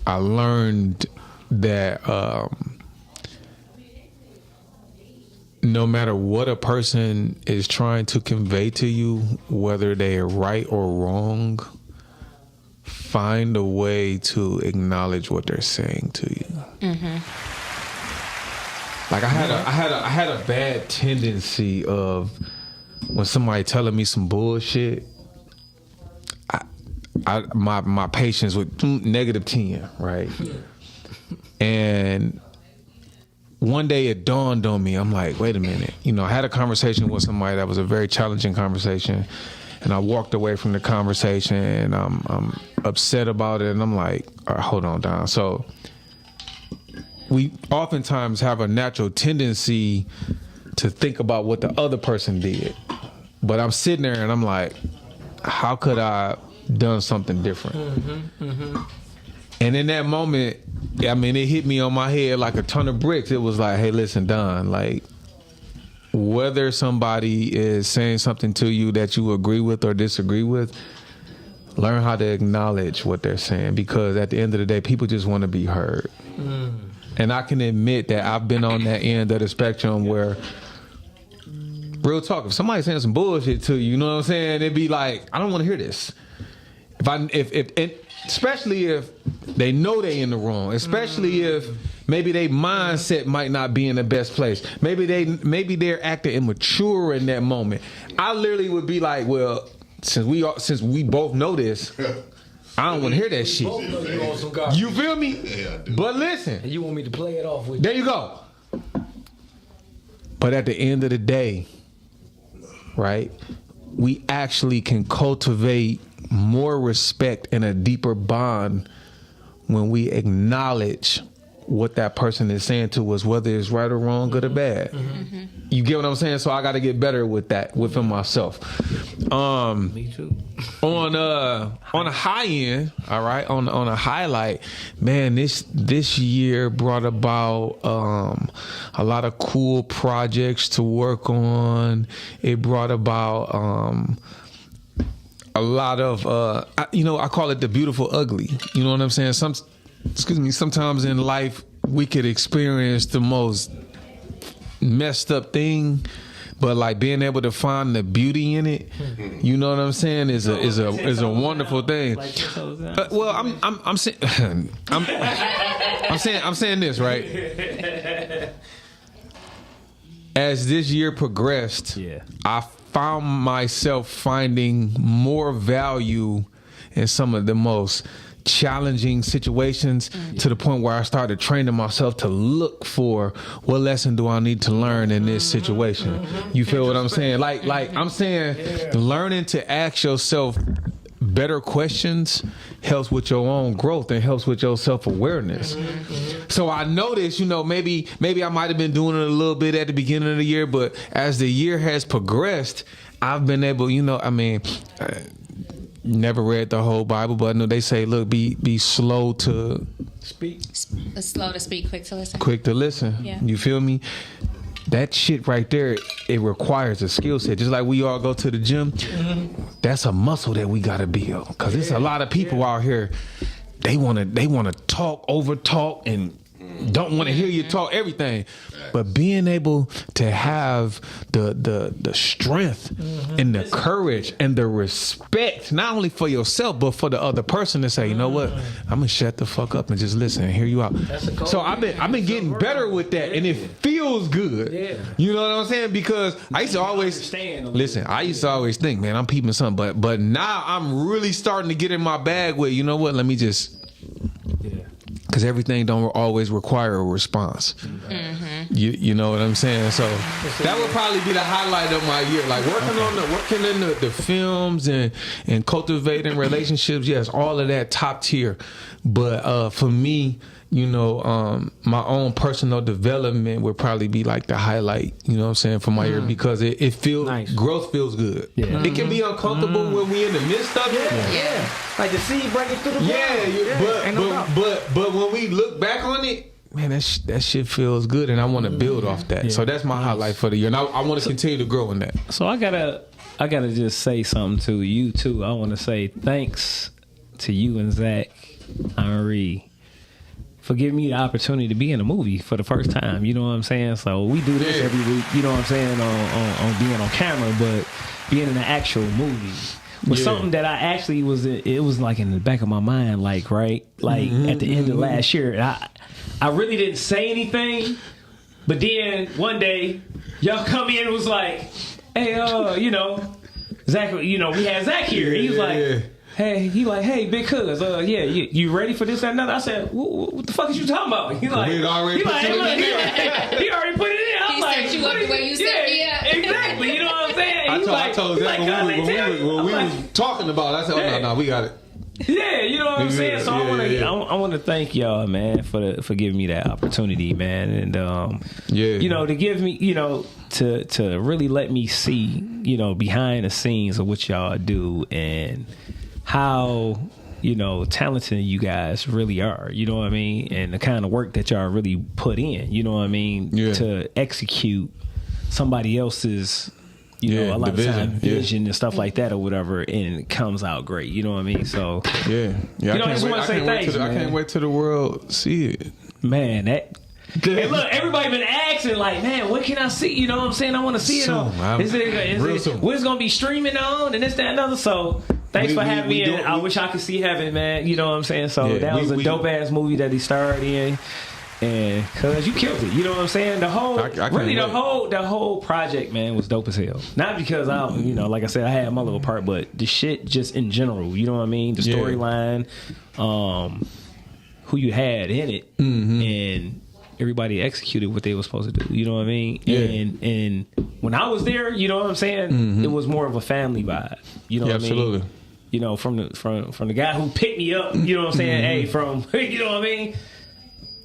I learned that no matter what a person is trying to convey to you, whether they are right or wrong, find a way to acknowledge what they're saying to you. Like I had a bad tendency of, when somebody telling me some bullshit, my patience would -10, right? And one day it dawned on me. I'm like, wait a minute. You know, I had a conversation with somebody that was a very challenging conversation, and I walked away from the conversation, and I'm upset about it, and I'm like, all right, hold on, Don. So we oftentimes have a natural tendency to think about what the other person did. But I'm sitting there and I'm like, how could I done something different? And in that moment, I mean, it hit me on my head like a ton of bricks. It was like, hey, listen, Don, like, whether somebody is saying something to you that you agree with or disagree with, learn how to acknowledge what they're saying, because at the end of the day, people just want to be heard. And I can admit that I've been on that end of the spectrum where, real talk, if somebody's saying some bullshit to you, you know what I'm saying? It'd be like, I don't want to hear this. Especially if they know they in the wrong, especially if maybe their mindset might not be in the best place. Maybe they're acting immature in that moment. I literally would be like, well, since we both know this, I don't want to hear that shit. You want some garbage. You feel me? Yeah, I do. But listen. And you want me to play it off with you. There you go. But at the end of the day, right, we actually can cultivate more respect and a deeper bond when we acknowledge what that person is saying to us, whether it's right or wrong, good or bad. Mm-hmm. You get what I'm saying? So I got to get better with that within myself. Me too. On a high end, all right, on a highlight, man, this year brought about a lot of cool projects to work on. It brought about a lot of I call it the beautiful ugly. You know what I'm saying? Sometimes in life we could experience the most messed up thing, but like being able to find the beauty in it, you know what I'm saying, is a wonderful thing. Well, I'm saying I'm saying this, right? As this year progressed, I found myself finding more value in some of the most challenging situations, to the point where I started training myself to look for what lesson do I need to learn in this situation. You feel what I'm saying? Like I'm saying, learning to ask yourself better questions helps with your own growth and helps with your self-awareness. So I noticed, maybe I might have been doing it a little bit at the beginning of the year, but as the year has progressed, I've been able, never read the whole Bible, but I know they say, look, be slow to speak. Slow to speak, quick to listen. Quick to listen. Yeah. You feel me? That shit right there, it requires a skill set. Just like we all go to the gym, that's a muscle that we gotta build. Because there's a lot of people out here, they wanna talk, over talk, and don't want to hear you talk everything. But being able to have the strength and the courage and the respect, not only for yourself but for the other person, to say, you know what, I'm gonna shut the fuck up and just listen and hear you out. So I've been getting better with that, and it feels good. You know what I'm saying? Because I used to always think, man, I'm peeping something, but now I'm really starting to get in my bag with, you know what, let me just, because everything don't always require a response. You know what I'm saying? So that would probably be the highlight of my year. Like working in the films and cultivating relationships. Yes, all of that top tier. But for me, my own personal development would probably be like the highlight, you know what I'm saying, for my year, because it feels, growth feels good. It can be uncomfortable when we in the midst of it. Like the seed breaking through the ground. But when we look back on it, man, that shit feels good, and I want to build off that. So that's my highlight for the year, and I want to continue to grow in that. So I gotta just say something to you too. I want to say thanks to you and Zach Henry for giving me the opportunity to be in a movie for the first time. You know what I'm saying? So we do this every week, you know what I'm saying, on being on camera, but being in an actual movie was something that I actually it was like in the back of my mind, like, right? Like at the end of last year, I really didn't say anything, but then one day y'all come in and was like, hey, Zach, we had Zach here. He was like, hey, big cuz, you ready for this and another? I said, what the fuck is you talking about? He already put it in. I'm like, set you up the way you set me up. Exactly. You know what I'm saying? I told Zach when we was talking about it, I said, no, we got it. Yeah, you know what I'm saying? So I want to thank y'all, man, for giving me that opportunity, man, and to give me, to really let me see, behind the scenes of what y'all do and how talented you guys really are, you know what I mean, and the kind of work that y'all really put in, you know what I mean, to execute somebody else's a lot of time vision and stuff like that or whatever, and it comes out great, you know what I mean? So I just want to say thanks, man. I can't wait till the world see it, man. That and look, everybody been asking like, man, what can I see? You know what I'm saying? I want to see it on. What's gonna be streaming on and this, that, and other. So thanks for having me. And I wish I could see heaven, man. You know what I'm saying? So that was a dope ass movie that he starred in. And cause you killed it, you know what I'm saying? The whole project, man, was dope as hell. Not because like I said, I had my little part, but the shit just in general, you know what I mean? The storyline, who you had in it, and everybody executed what they were supposed to do. You know what I mean? Yeah. And when I was there, you know what I'm saying? It was more of a family vibe. You know what I mean? Absolutely. You know, from the guy who picked me up, you know what I'm saying? Hey, from you know what I mean?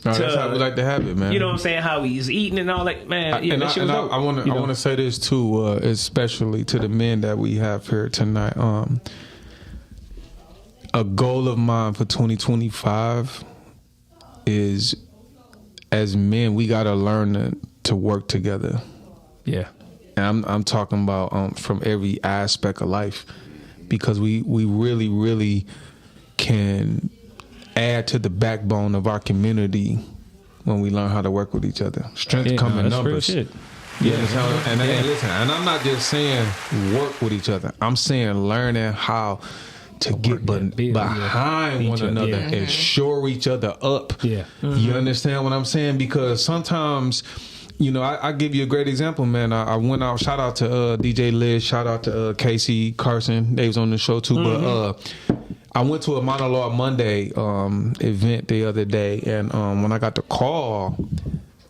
No, that's how we like to have it, man. You know what I'm saying? How he's eating and all that, man. I want to say this too, especially to the men that we have here tonight. A goal of mine for 2025 is, as men, we got to learn to work together. Yeah, and I'm talking about from every aspect of life, because we really, really can add to the backbone of our community when we learn how to work with each other. Strength come in numbers. Real shit. Yeah, and listen, and I'm not just saying work with each other. I'm saying learning how to get behind one another and shore each other up. Yeah. You understand what I'm saying? Because sometimes, you know, I give you a great example, man. I went out, shout out to DJ Liz, shout out to Casey Carson. They was on the show too. But I went to a Monologue Monday event the other day, and when I got the call,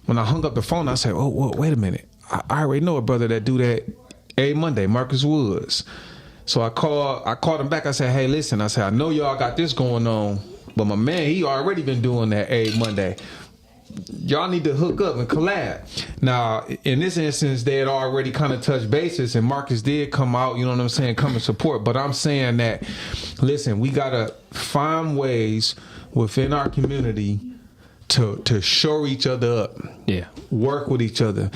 when I hung up the phone, I said, "Oh, wait a minute! I already know a brother that do that every Monday, Marcus Woods." So I called him back. I said, "Hey, listen," I said, "I know y'all got this going on, but my man, he already been doing that every Monday. Y'all need to hook up and collab." Now, in this instance, they had already kind of touched bases, and Marcus did come out, you know what I'm saying, come and support. But I'm saying that, listen, we got to find ways within our community to shore each other up. Yeah. Work with each other.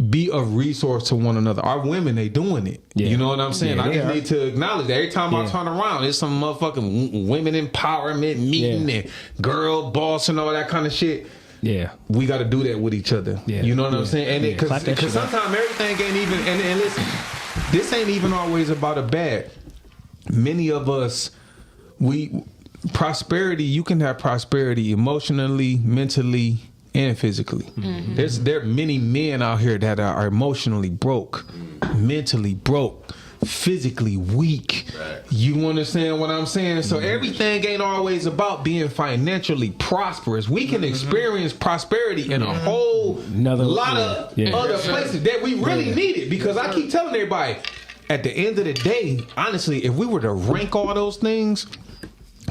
Be a resource to one another. Our women, they doing it. Yeah. You know what I'm saying? Yeah, I just need to acknowledge that. Every time I turn around, there's some motherfucking women empowerment meeting and girl boss and all that kind of shit. Yeah, we got to do that with each other. Yeah. You know what I'm saying? And because sometimes everything ain't even. And listen, this ain't even always about a bad. Many of us, prosperity. You can have prosperity emotionally, mentally, and physically. Mm-hmm. There are many men out here that are emotionally broke, mentally broke, physically weak. Right. You understand what I'm saying? So everything ain't always about being financially prosperous. We can experience prosperity in a whole lot of other places that we really need it. Because I keep telling everybody, at the end of the day, honestly, if we were to rank all those things,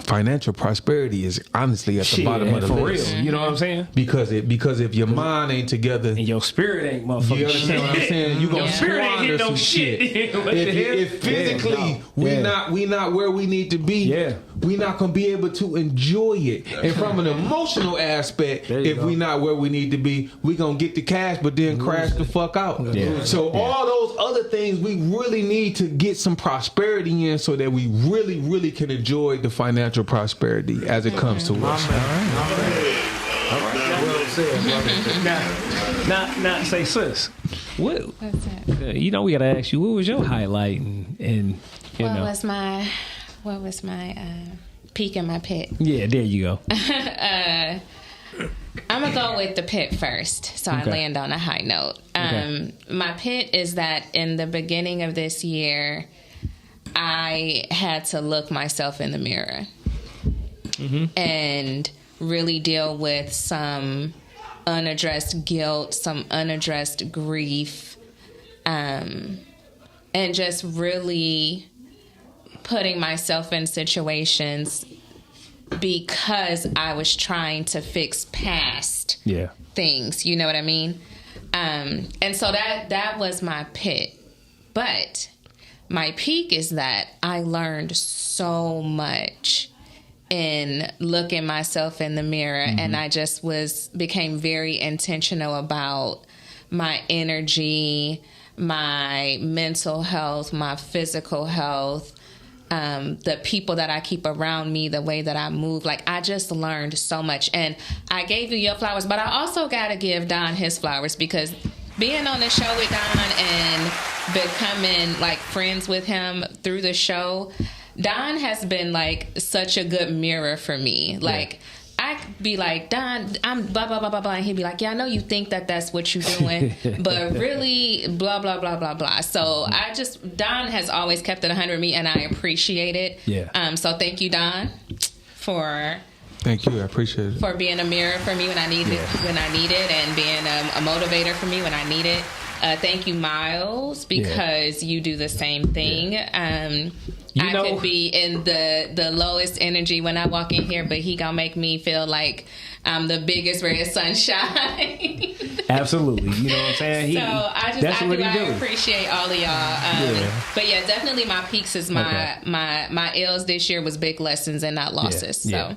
financial prosperity is honestly at the bottom of the list. Real. You know what I'm saying? Because if your mind ain't together and your spirit ain't motherfucking you understand what I'm saying? You gonna squander some shit. If physically we not where we need to be, we not gonna be able to enjoy it. And from an emotional aspect, if we not where we need to be, we gonna get the cash but then crash the fuck out. So all those other things, we really need to get some prosperity in so that we really, really can enjoy the financial prosperity as it comes to us. All right. Well said, brother. Now, say, sis, what? What's that? You know, we gotta ask you, what was your highlight? And you know, what was my peak in my pit? Yeah, there you go. I'm gonna go with the pit first, so I land on a high note. My pit is that in the beginning of this year, I had to look myself in the mirror and really deal with some unaddressed guilt, some unaddressed grief, and just really putting myself in situations because I was trying to fix past things. You know what I mean? And so that was my pit. But my peak is that I learned so much in looking myself in the mirror, and I just became very intentional about my energy, my mental health, my physical health, the people that I keep around me, the way that I move. Like, I just learned so much. And I gave you your flowers, but I also got to give Don his flowers, because being on the show with Don and becoming like friends with him through the show, Don has been like such a good mirror for me. Like, I be like, Don, I'm blah, blah, blah, blah, blah. And he'd be like, yeah, I know you think that that's what you're doing, but really blah, blah, blah, blah, blah. So Don has always kept it 100 with me, and I appreciate it. Yeah. So thank you, Don, for Thank you. I appreciate it. For being a mirror for me when I need it, and being a motivator for me when I need it. Thank you, Miles, because you do the same thing. I could be in the lowest energy when I walk in here, but he gonna make me feel like I'm the biggest ray of sunshine. Absolutely, you know what I'm saying. I appreciate all of y'all. But yeah, definitely my peaks is my L's this year was big lessons and not losses. So.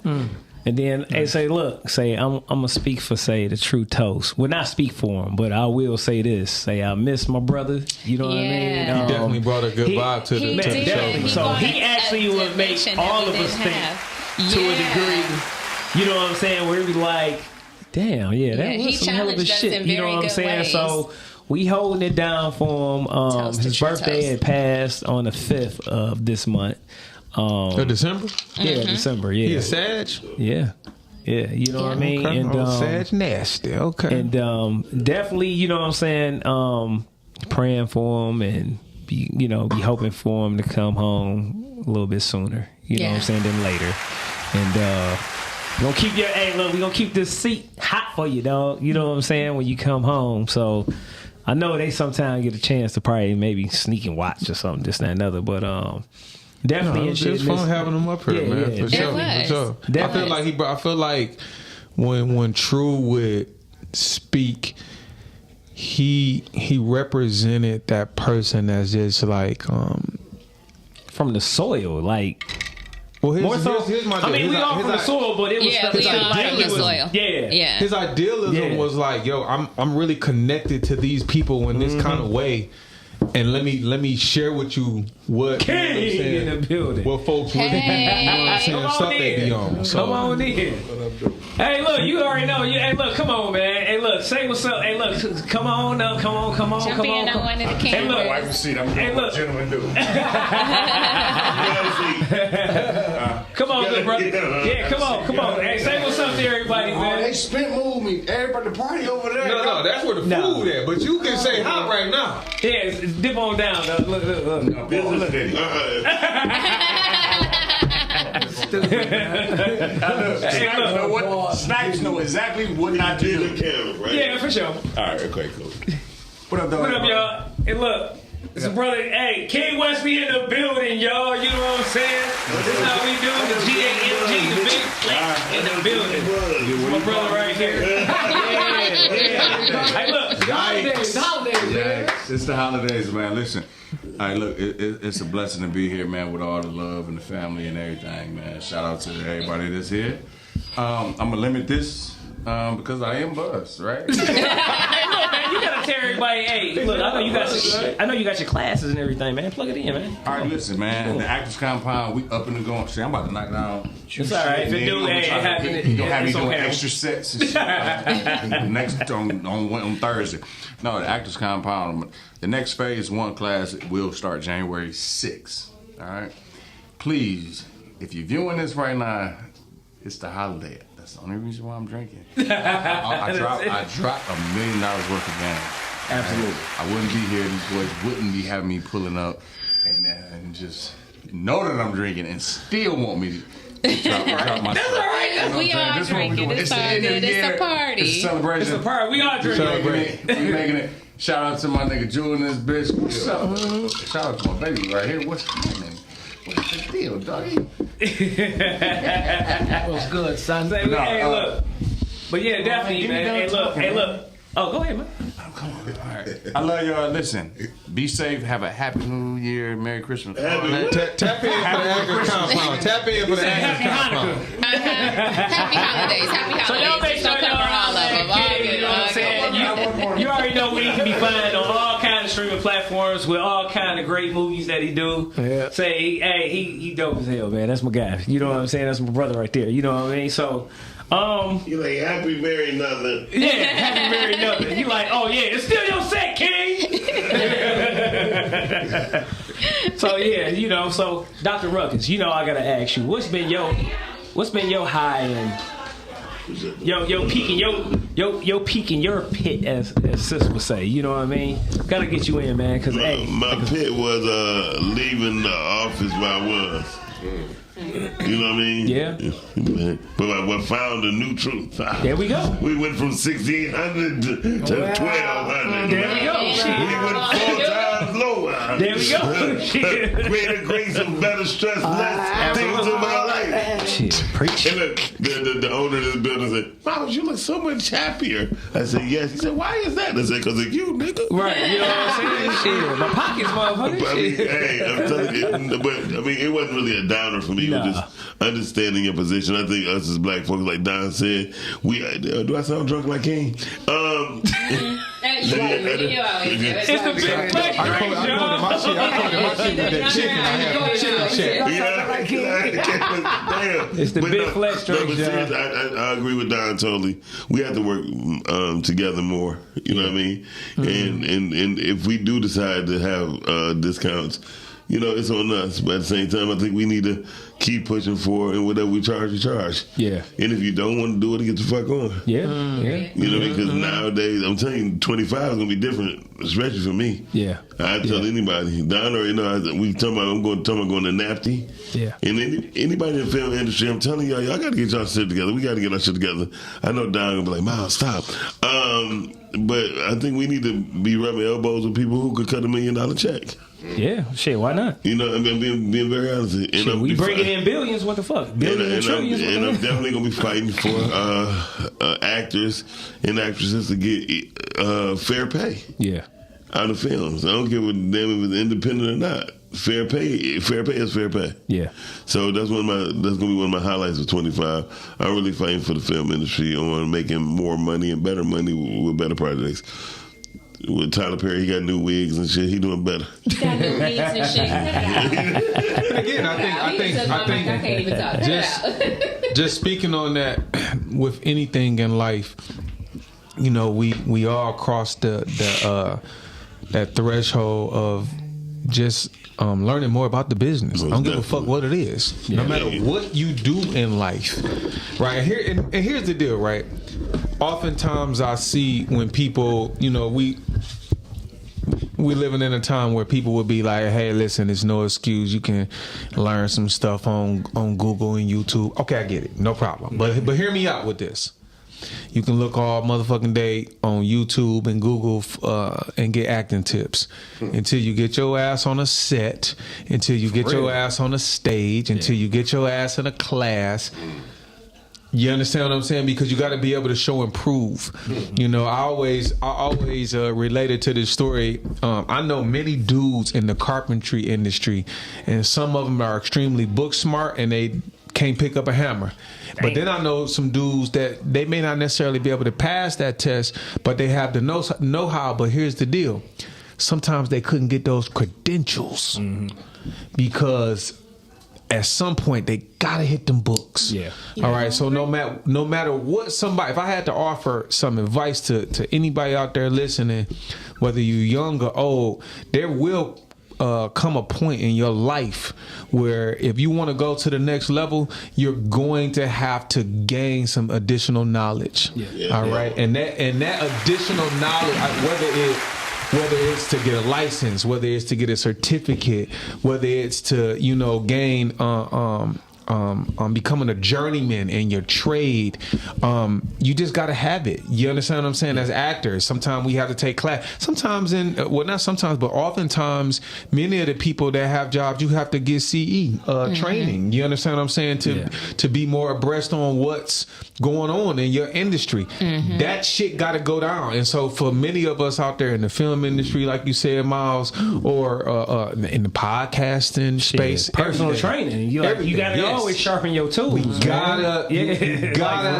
And then, I'm gonna speak for the true toast. Well, not speak for him, but I will say this: I miss my brother. You know what I mean? He definitely brought a good vibe to the show. So he actually would make all of us think to a degree. You know what I'm saying? Where we like, damn, that was some hell of a shit. You know what I'm saying? Ways. So we holding it down for him. His birthday had passed on the 5th of this month. December? Yeah, December, yeah. He a Sag? Yeah. Yeah, you know what I mean? Okay. And Sag nasty, okay. And definitely, you know what I'm saying, praying for him and be hoping for him to come home a little bit sooner, you know what I'm saying, than later. And we're gonna keep this seat hot for you, dog. You know what I'm saying, when you come home. So I know they sometimes get a chance to probably maybe sneak and watch or something, this, that, and another, but definitely, it's fun having him up here, man. For sure. I feel like when True would speak, he represented that person as just like from the soil, like. Well, here's my deal. I mean, we all from the soil, but it was from the soil. Yeah. His idealism was like, yo, I'm really connected to these people in this kind of way. And let me share with you what King in the building. What folks really stuff they be on. So. Come on in. Hey, look, you already know. Hey, look, come on, man. Hey, look, say what's up. Hey, look, come on up. Come on. Jump in on one of the cameras. Hey, look. Wipe the seat. I'm doing what gentlemen do. Come on, good brother. Yeah, come on. Hey, say what's up to everybody, man. They spent move me. Everybody, the party over there. No, that's where the food at. But you can say hot right now. Yeah, dip on down. Look. Business video. Snipes know exactly what not to do. Yeah, for sure. All right, okay, cool. What up, y'all? Hey, look. It's a brother. Hey, King Wesley in the building, y'all. You know what I'm saying? This is how we do the GAMG, the big Flexxx in the building. My brother right here. Yeah. Hey, look. Holidays, man. It's the holidays, man. Listen. All right, look, it's a blessing to be here, man, with all the love and the family and everything, man. Shout out to everybody that's here. I'm going to limit this because I am buzzed, right? Hey, look, man, you got to tell everybody, hey, look, I know you got your classes and everything, man. Plug it in, man. All right, listen, man. The Actors Compound, we up and going. See, I'm about to knock down. It's all right. If it do, you're going to have me doing extra sets and shit. Next on Thursday. No, the Actors Compound, the next phase 1 class will start January 6th. All right? Please, if you're viewing this right now, it's the holiday. That's the only reason why I'm drinking. I dropped $1 million worth of game. Absolutely. I wouldn't be here. These boys wouldn't be having me pulling up and just know that I'm drinking and still want me to drop my That's all right. We all drinking. It's all good. It's a party. It's a celebration. It's a party. We all drinking. We making it. Shout out to my nigga Jewel and this bitch. What's up? Shout out to my baby right here. What's happening? What's the deal, doggy? What's good, son? Hey, look. But yeah, definitely, man. Hey, look. Oh, go ahead, man. Come on. All right. I love y'all. Listen, be safe. Have a happy New Year. Merry Christmas. Tap in for the Actors Compound. Tap in for the Actors Compound. Happy holidays. Happy holidays. So y'all make sure all of them. All good. You know what I'm saying? You already know we can be found on all kinds of streaming platforms with all kind of great movies that he do. Yeah. Say, hey, he dope as hell, man. That's my guy. You know what I'm saying? That's my brother right there. You know what I mean? So. You like happy very nothing. Yeah, happy very nothing. You like, oh yeah, it's still your set, King. So yeah, you know. So Dr. Ruckus, you know, I gotta ask you, what's been your high and your peak in your pit, as sis would say. You know what I mean? Gotta get you in, man. Cause my pit was leaving the office where I was. You know what I mean? Yeah. But I found a new truth. There we go. We went from 1,600 to 1,200. There we go. We went 4 times lower. There we go. Greater grace and better stress, less things in my life. Shit, preach. And look, the owner of this building said, "Miles, you look so much happier." I said, "Yes." He said, "Why is that?" I said, "Because of you, nigga." Right. You know what I'm saying? Shit, my pockets, motherfucker. But, I mean, hey, I'm telling you, but I mean, it wasn't really a downer for me. It was just understanding your position. I think us as black folks, like Don said, we do I sound drunk like King? It's the big flex. I quoted my shit with that chicken. I had chicken shack. Damn. It's the big flex drink, but seriously, I agree with Don totally. We have to work together more. You know what I mean? And if we do decide to have discounts, you know, it's on us. But at the same time, I think we need to keep pushing for it, and whatever we charge, we charge. Yeah. And if you don't want to do it, get the fuck on. Yeah. Yeah. You know, because nowadays, I'm telling you, 25 is going to be different, especially for me. Yeah. I tell anybody. Don already know, we talking about, I'm going to NAFTY. Yeah. And anybody in the film industry, I'm telling y'all got to get y'all shit together. We got to get our shit together. I know Don will be like, Miles, stop. But I think we need to be rubbing elbows with people who could cut $1 million check. Yeah, shit, why not? You know, I mean, being very honest. Shit, we bringing in billions, what the fuck? Billions and trillions. And I'm definitely going to be fighting for actors and actresses to get fair pay. Yeah. Out of films. I don't give a damn if it's independent or not. Fair pay is fair pay. Yeah. So that's gonna be one of my highlights of 25. I'm really fighting for the film industry on making more money and better money with better projects. With Tyler Perry, he got new wigs and shit. He doing better. He got new wigs and shit. Again, I think just speaking on that, with anything in life, you know, we all cross that threshold of just learning more about the business. I don't give a fuck what it is. No matter what you do in life, right? And here's the deal, right? Oftentimes I see when people, you know, we living in a time where people would be like, hey, listen, there's no excuse. You can learn some stuff on Google and YouTube. Okay, I get it. No problem. But hear me out with this. You can look all motherfucking day on YouTube and Google and get acting tips until you get your ass on a set, until you get your ass on a stage, until you get your ass in a class. You understand what I'm saying? Because you got to be able to show and prove. You know, I always related to this story. I know many dudes in the carpentry industry, and some of them are extremely book smart, and they can't pick up a hammer. But then I know some dudes that they may not necessarily be able to pass that test, but they have the know-how. But here's the deal. Sometimes they couldn't get those credentials because at some point they gotta hit them books. Yeah. All right. So no matter what if I had to offer some advice to anybody out there listening, whether you're young or old, there will come a point in your life where if you want to go to the next level, you're going to have to gain some additional knowledge. All right. And that additional knowledge, whether it's to get a license, whether it's to get a certificate, whether it's to, you know, gain becoming a journeyman in your trade, you just got to have it. You understand what I'm saying? As actors, sometimes we have to take class. Sometimes not sometimes, but oftentimes, many of the people that have jobs, you have to get CE training. You understand what I'm saying? To be more abreast on what's going on in your industry. That shit got to go down. And so for many of us out there in the film industry, like you said, Miles, or in the podcasting space, personal training. You got to always sharpen your tools. We gotta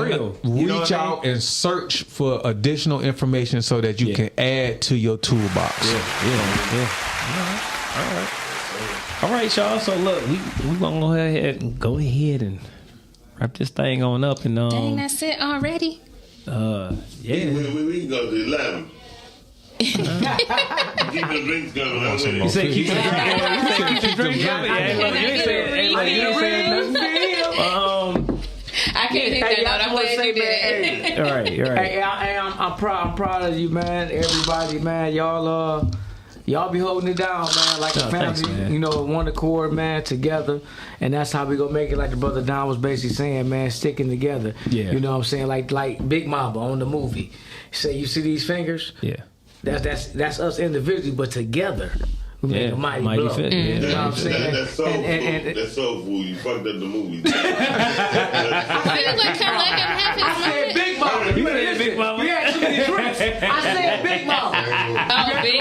real. Reach out and search for additional information so that you can add to your toolbox. All right, y'all. So look, we gonna go ahead and wrap this thing on up. And dang, that's it already. We can go to 11. Keep the drinks going. You say keep the drinks going. I can't hit that note. I'm glad you did. All right. Hey, I'm proud of you, man. Everybody, man. Y'all y'all be holding it down, man. Like a family, thanks, man. you know, one accord, man, together, and that's how we gonna make it. Like the brother Don was basically saying, man, sticking together. Yeah. You know what I'm saying? Like Big Mama on the movie. Say, you see these fingers? Yeah. That's us individually, but together. We make a mighty blow. fit. You know what I'm saying? That's soul food. That's soul food. You fucked up the movie. I feel like I let him have his I said Big Mama. You said Big Mama. You had too many drinks. I said Big Mama. Oh, Big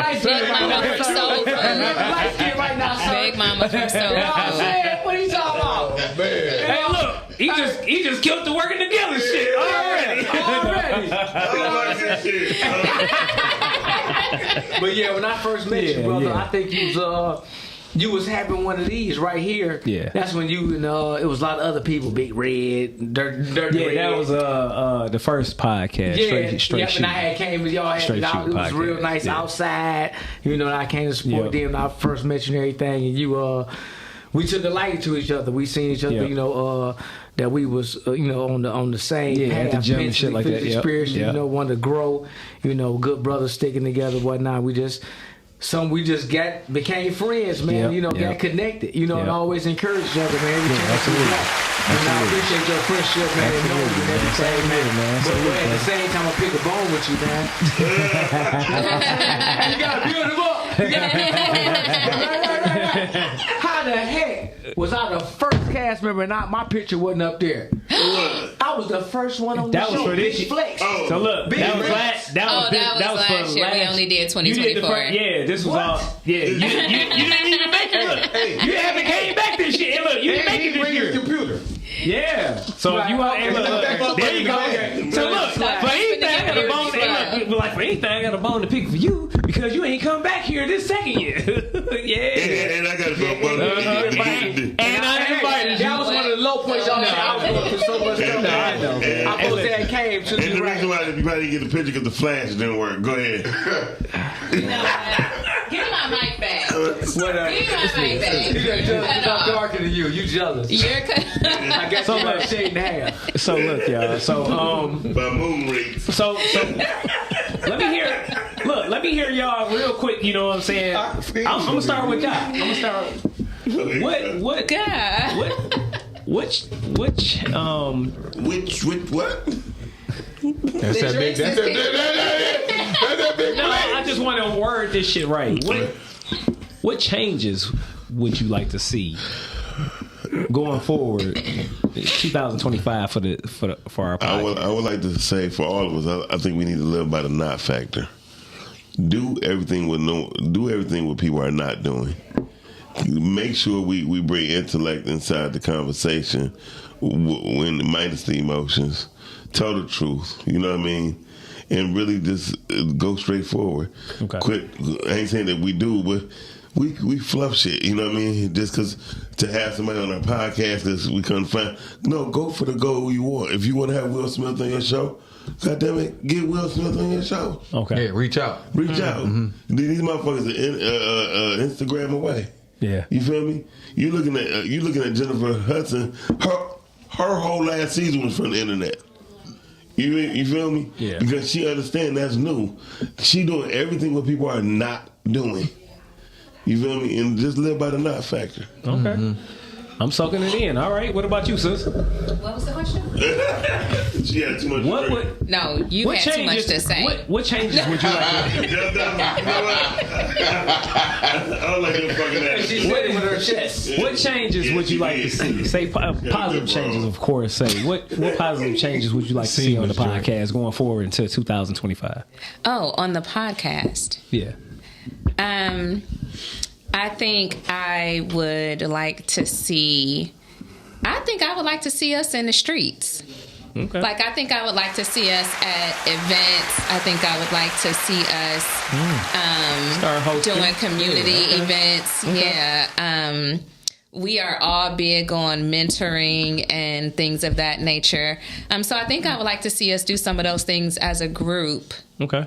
Mama from Soul Food. Light skin right now, sir. Big Mama from Soul You know what I'm Food. saying? What are you talking about? Hey, look, he just killed the working together shit already. I don't like that shit. But yeah, when I first met you, brother, I think you was having one of these right here. Yeah. That's when you and it was a lot of other people, Big Red, Dirty Red. That was the first podcast. Straight and I had came with y'all. It was real nice outside. You know, I came to support them. When I first met you and everything, and you we took a liking to each other. We seen each other. You know, that we was on the same path, at the gym and shit like that. Spiritually, you know, wanted to grow. You know, good brothers sticking together, whatnot. We just became friends, man. You know, got connected. You know, and always encourage each other, man. Absolutely. And I appreciate your friendship, man. And knowing you and everything, man. But at the same time, I pick a bone with you, man. You gotta build him up. How the heck was I the first cast member and my picture wasn't up there? I was the first one on the show. That was for this Flexxx. So look, that was last. That was last year. We only did 2024. This was all. Yeah, you didn't even make it. Look, you haven't came back this year. Hey, look, you didn't make it this year. Computer. Yeah. So if you want, there you go. So look, for anything I got a bone. For anything I got a bone to pick for you because you ain't come back here this second year. Yeah. And I got a bone. And I invited you. That was one of the low points on there. I was going through so much stuff. I know, man. I supposed to have came to and you. the reason why you probably didn't get the picture because the flash didn't work. Go ahead. Give my mic back. What Give my mic back. I'm darker than you. You jealous. You're I guess so much shade and a half. So look, y'all. So by moon rates. So let me hear y'all real quick. You know what I'm saying? I'm gonna start with y'all. I'm gonna start. What? God. Which what? That's that big. That's that big. No, I just want to word this shit right. What changes would you like to see going forward, 2025 for our podcast? I would like to say for all of us, I think we need to live by the not factor. Do everything what people are not doing. Make sure we bring intellect inside the conversation when minus the emotions. Tell the truth, you know what I mean? And really just go straight forward. Okay. Quit. I ain't saying that we do, but we fluff shit, you know what I mean? Just because to have somebody on our podcast that we couldn't find. No, go for the goal you want. If you want to have Will Smith on your show, God damn it, get Will Smith on your show. Okay. Yeah, reach out. Reach out. These motherfuckers are Instagram away. Yeah. You feel me? You looking at Jennifer Hudson. Her whole last season was from the internet. You feel me? Yeah. Because she understands that's new. She doing everything what people are not doing. You feel me? And just live by the not factor. Okay. I'm soaking it in. All right. What about you, sis? What was the question? She had too much. No, you had too much to say. What changes would you like to You know what? I don't like that fucking ass. She said it with her chest. What changes would you like to see? Say positive changes, of course. Say what positive changes would you like to see on the podcast going forward into 2025? Oh, on the podcast. Yeah. I think I would like to see us in the streets. Okay. Like, I think I would like to see us at events. I think I would like to see us doing community events. Okay. Yeah. We are all big on mentoring and things of that nature. So I think I would like to see us do some of those things as a group. Okay.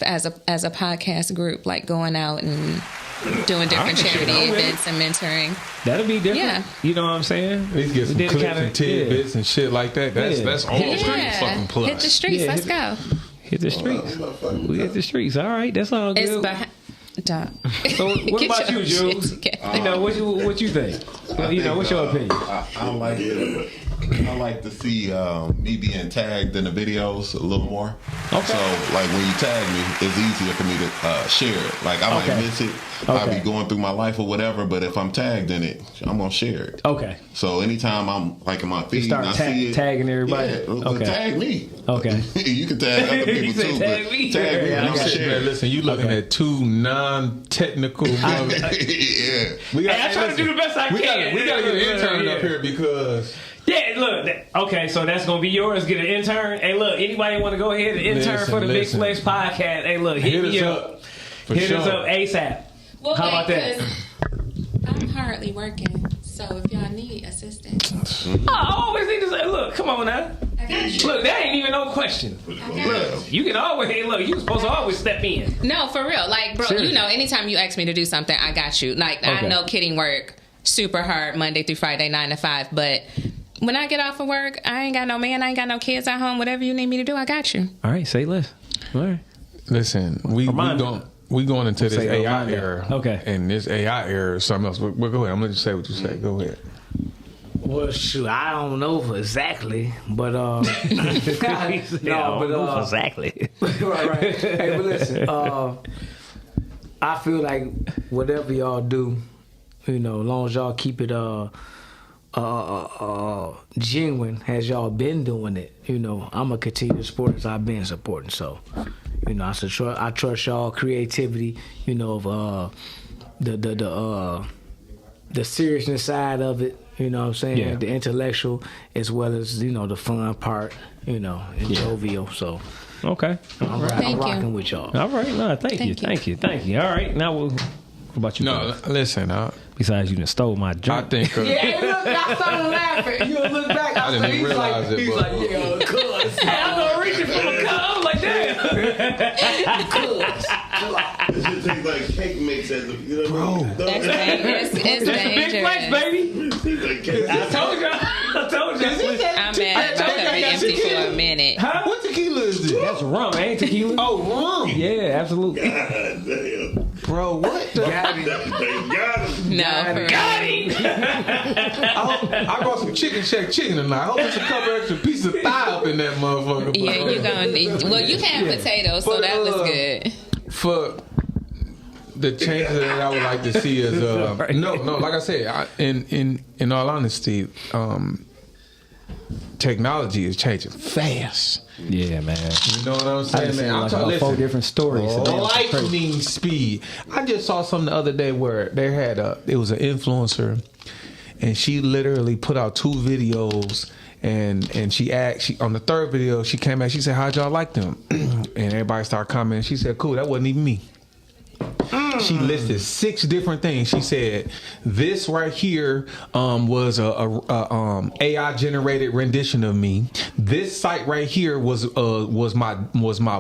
As a podcast group, like going out and doing different charity events and mentoring. That'll be different. Yeah. You know what I'm saying? We get some clips and tidbits and shit like that. That's all street fucking plus. Hit the streets. Let's go. Hit the streets. We hit the streets. All right. That's all good. So what about you, Jules? You know, what you think? What's your opinion? I like to see me being tagged in the videos a little more. Okay. So, like, when you tag me, it's easier for me to share it. Like, I might miss it. I'll be going through my life or whatever, but if I'm tagged in it, I'm going to share it. Okay. So, anytime I'm, like, in my feed, I see it. Tagging everybody? Yeah, tag me. Okay. You can tag other people, too. Tag me. Tag me. Yeah, share. Listen, you looking at two non-technical... Yeah. I try to do the best I can. We got to get an intern up here because... Yeah, look. Okay, so that's gonna be yours. Get an intern. Hey, look. Anybody want to go ahead and intern for the Big Flex podcast? Hey, look. Hit me up. Hit us up ASAP. Well, how about that? I'm hardly working, so if y'all need assistance, I always need to say, look. Come on now. Look, that ain't even no question. Look, you can always. Hey, look. You supposed to always step in. No, for real. Like, bro, Seriously. anytime you ask me to do something, I got you. Like, I know kidding work super hard Monday through Friday, 9 to 5, but. When I get off of work, I ain't got no man, I ain't got no kids at home. Whatever you need me to do, I got you. All right, say less. All right. Listen, we going into this AI era. Okay. And this AI era is something else. Well, go ahead. I'm going to say what you say. Go ahead. Well, shoot, I don't know exactly, but exactly. right. Hey, but listen, I feel like whatever y'all do, as long as y'all keep it genuine as y'all been doing it, I'm gonna continue to support as I've been supporting. So, I trust y'all creativity, of the seriousness side of it, you know what I'm saying? Yeah. The intellectual as well as, the fun part, and jovial. So okay. I'm rocking with y'all. All right, no, thank you. All right, now what about you? No, listen, besides you done stole my joint. I think. Look, I started laughing. You look back. I didn't even realize it. He's like, yeah, cuz. I'm gonna reach it for a cup. I'm like, damn. This shit tastes like cake mix as a, bro. That's dangerous. It's dangerous. Big Flex, baby. I told you. I'm mad. My cup be empty for a minute. Huh? What tequila is this? That's rum, ain't tequila? Oh, rum. Yeah, absolutely. God damn. Bro, what? Got him. They got him. No, got him. I brought some chicken shack chicken tonight. I hope there's a couple extra pieces of thigh up in that motherfucker. Yeah, you gonna need. Well, you can have potatoes, so that was good. For the changes that I would like to see is no, like I said, in all honesty, technology is changing fast. Yeah, man. You know what I'm saying, man? I'm talking about 4 different stories. Lightning speed. I just saw something the other day where they had it was an influencer, and she literally put out 2 videos. And she on the 3rd video, she came back. She said, "How'd y'all like them?" And everybody started commenting. She said, "Cool, that wasn't even me." She listed 6 different things. She said, "This right here was a AI generated rendition of me. This site right here was my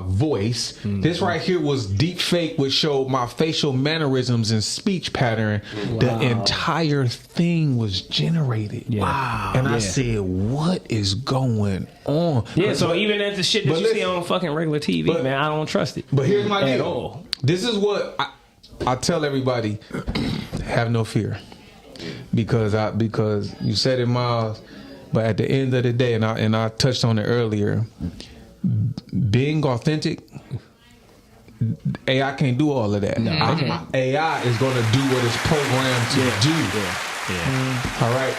voice. This right here was deep fake, which showed my facial mannerisms and speech pattern. Wow. The entire thing was generated." Yeah. Wow! And I said, "What is going on?" Yeah. So even at the shit that you see on fucking regular TV, man, I don't trust it. But here's my deal. At all. This is what I tell everybody: have no fear, because you said it, Miles. But at the end of the day, and I touched on it earlier, being authentic, AI can't do all of that. No, AI is going to do what it's programmed to do. Yeah. All right.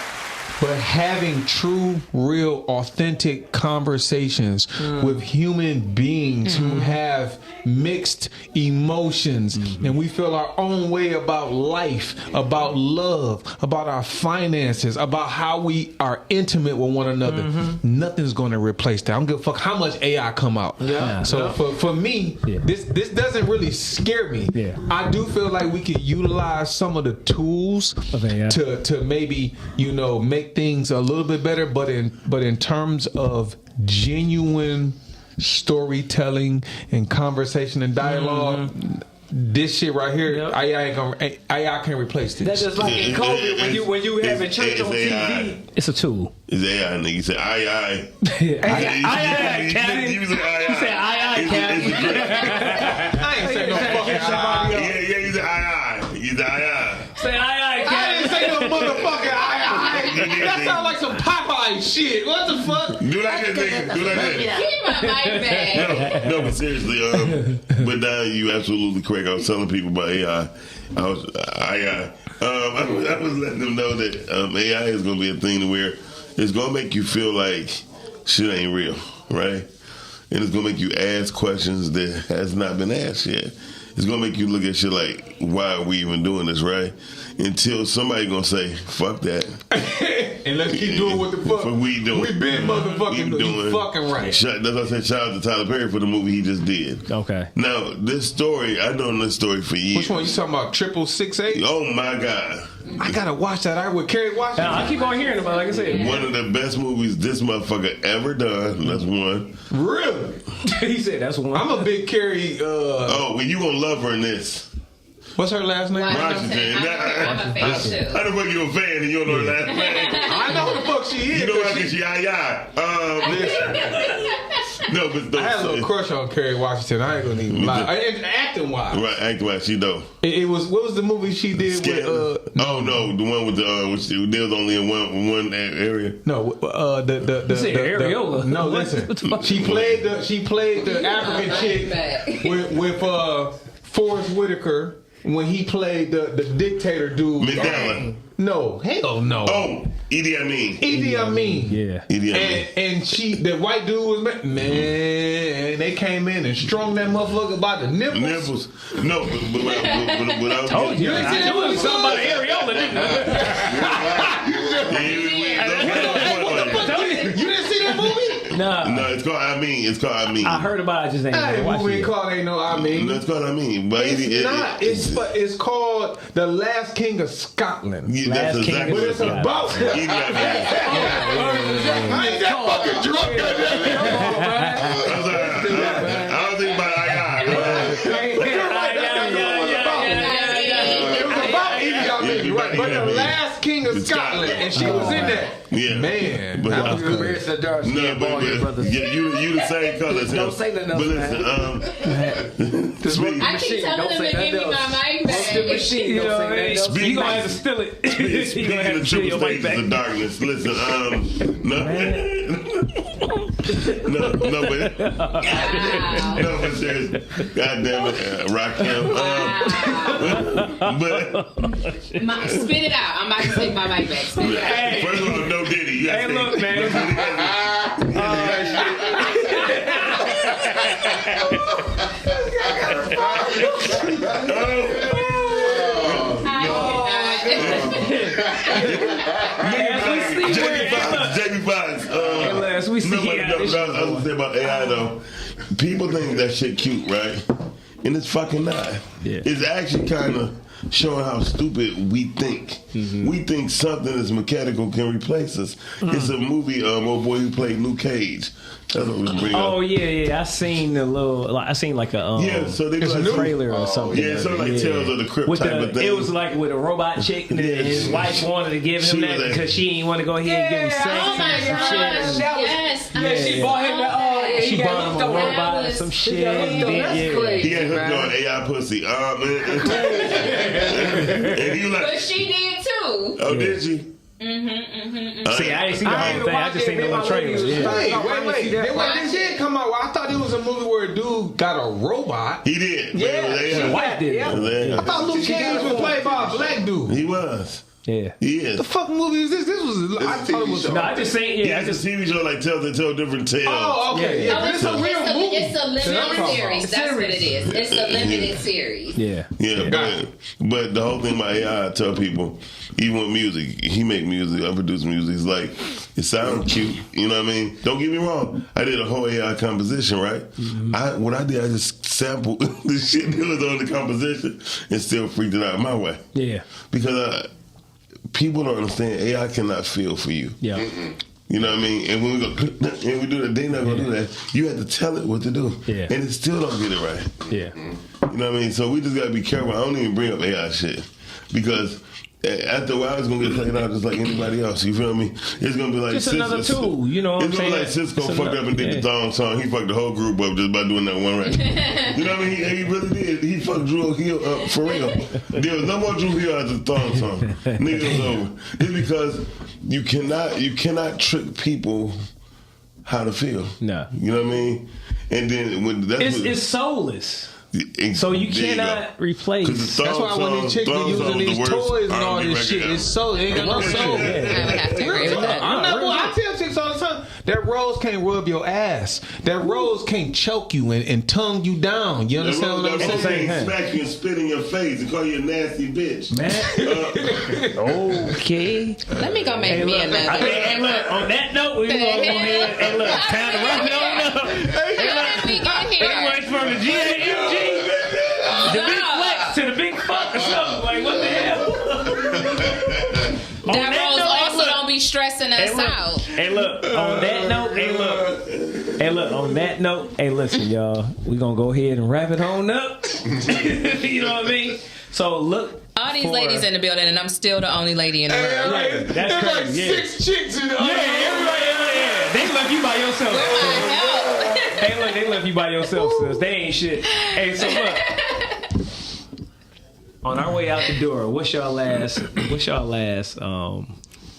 But having true, real, authentic conversations with human beings who have mixed emotions and we feel our own way about life, about love, about our finances, about how we are intimate with one another, nothing's going to replace that. I don't give a fuck how much AI come out. Yeah. So for me, this doesn't really scare me. Yeah. I do feel like we could utilize some of the tools of AI to maybe, make things a little bit better, but in terms of genuine storytelling and conversation and dialogue, this shit right here, AI can't replace this. That's just like in COVID when you having church on TV. It's a tool. It's AI, nigga. You said aye. Captain. You said aye. You said aye, Captain. I ain't saying no fucking aye. Yeah, you said motherfucker. That sounds like some Popeye shit. What the fuck? Do like that, nigga. Do like that. Give my mic back. No, but seriously, but now you absolutely correct. I was telling people about AI. I was letting them know that AI is going to be a thing to where it's going to make you feel like shit ain't real, right? And it's going to make you ask questions that has not been asked yet. It's going to make you look at shit like, why are we even doing this, right? Until somebody going to say, fuck that. And let's keep doing what the fuck we doing. We been motherfucking doing. Fucking right. That's why I said shout out to Tyler Perry for the movie he just did. Okay. Now, this story, I've known this story for years. Which one you talking about? 666? Oh my God. I gotta watch that. I would Kerry Washington. I keep on hearing about it, like I said. One of the best movies this motherfucker ever done. That's one. Really? He said that's one. I'm a big Kerry. Oh, well, you gonna love her in this. What's her last name? Washington. I'm a fan too. How the fuck you a fan and you don't know her last name? I know who the fuck she is. You know how she No, but I had a little crush on Kerry Washington. I ain't gonna even lie. And acting wise, right? Acting wise, she dope. It was what was the movie she did with? Oh no, the one with the which they was only in one area. No, the Areola. No, listen. She played the African chick with Forrest Whitaker when he played the dictator dude. Mandela. No, hell no. Oh, Idi Amin. Idi Amin. Yeah. Idi Amin. And the white dude was man. They came in and strung that motherfucker by the nipples. No, but I told you. I knew something about Areola, didn't You didn't see that movie? No, it's called I Mean. It's called I Mean. I heard about it. I just ain't That watched movie it. called ain't no I Mean. No, it's called I Mean. But It's called The Last King of Scotland. Yeah, that's exactly But it's about Idi Amin. I ain't that fucking drunk, goddamn. I don't think about Right, but the last king of Scotland, and she was in that. Yeah, man, but that was good. Where's the dark skin no, boy, brothers? yeah, you the same color as him. Don't say nothing else, But listen, I keep telling them to give me my mic back. The machine. You Don't know say what I mean? nothing else. You gonna have to steal it. You gonna have speaking to of steal triple your mic stages back. of darkness, listen, but seriously, goddamn it, Rakim. But Spit it out. I'm about to take my mic back. Spit it out. Hey. first of all, no Diddy. You Hey, look, man. Jamie Foxx. As we see I how this was gonna say about AI though. People think that shit cute, right? And it's fucking not. Yeah. It's actually kind of showing how stupid we think. Mm-hmm. We think something that's mechanical can replace us. It's a movie, old boy who played Luke Cage. That's what we bring up. Oh yeah. I seen a little. I seen like a Yeah, so they it's like a trailer or something. Yeah, something like Tales of the Crypt With type of thing. It was like with a robot chick, and his wife wanted to give him that because she didn't want to go ahead and give him sex Oh my and some gosh. shit. Yes. She bought him the. She bought him a robot or some shit. That's crazy. He had hooked on AI pussy. And you like, But she did too. oh, did she? See, I didn't see the whole thing. I just seen the little trailer. Yeah. Wait. This did come out. I thought it was a movie where a dude got a robot. He did. Yeah, His wife did. I thought Luke Cage was played by a black dude. He was. Yeah. He is. The fuck movie is this? This was. I thought it was. No, I just seen. Yeah, It's a TV show like Tell different tales. Oh, okay. Yeah, but it's a real movie. It's a limited series. That's what it is. It's a limited series. Yeah. But the whole thing about AI, I tell people, even with music, he make music, I produce music. It's like, it sounds cute, you know what I mean? Don't get me wrong. I did a whole AI composition, right? What I did, I just sampled the shit that was on the composition and still freaked it out my way. Yeah. Because people don't understand AI cannot feel for you. Yeah. You know what I mean? And when we go and we do that, they not gonna do that. You have to tell it what to do. Yeah. And it still don't get it right. Yeah. You know what I mean? So we just gotta be careful. I don't even bring up AI shit. Because after a while, it's gonna get played out just like anybody else. You feel me? It's gonna be like just another tool. You know what I'm it's saying? gonna be like Cisco fucked up and did the thong song. He fucked the whole group up just by doing that one record. You know what I mean? He really did. He fucked Drew Hill up for real. There was no more Drew Hill after the thong song. Nigga, it was over. It's because you cannot trick people how to feel. No. You know what I mean? And then when it's soulless. So you cannot replace. That's why when these chicks be using these toys and all this shit, it's so they ain't got no soul. I would have to agree with that. I tell chicks all the time that rose can't rub your ass. That rose can't choke you and tongue you down. You understand what I'm saying? That smack you and spit in your face and call you a nasty bitch. Okay. Let me go make me another. Hey, look, on that note, we gonna go ahead and look, time to wrap it on up. How did we get here? It went from the GAMG, the Big Flex to the Big Fuck or something. Like, what the hell? That Rose also don't be stressing us out. Hey, look, on that note, on that note, hey, listen, y'all, we gonna go ahead and wrap it on up. You know what I mean? So, look. All these ladies in the building, and I'm still the only lady in the room. Right. That's crazy. Like 6 chicks in the everybody, they left you by yourself. Hey, look, they left you by yourself, sis. They ain't shit. Hey, so look. On our way out the door, what's y'all last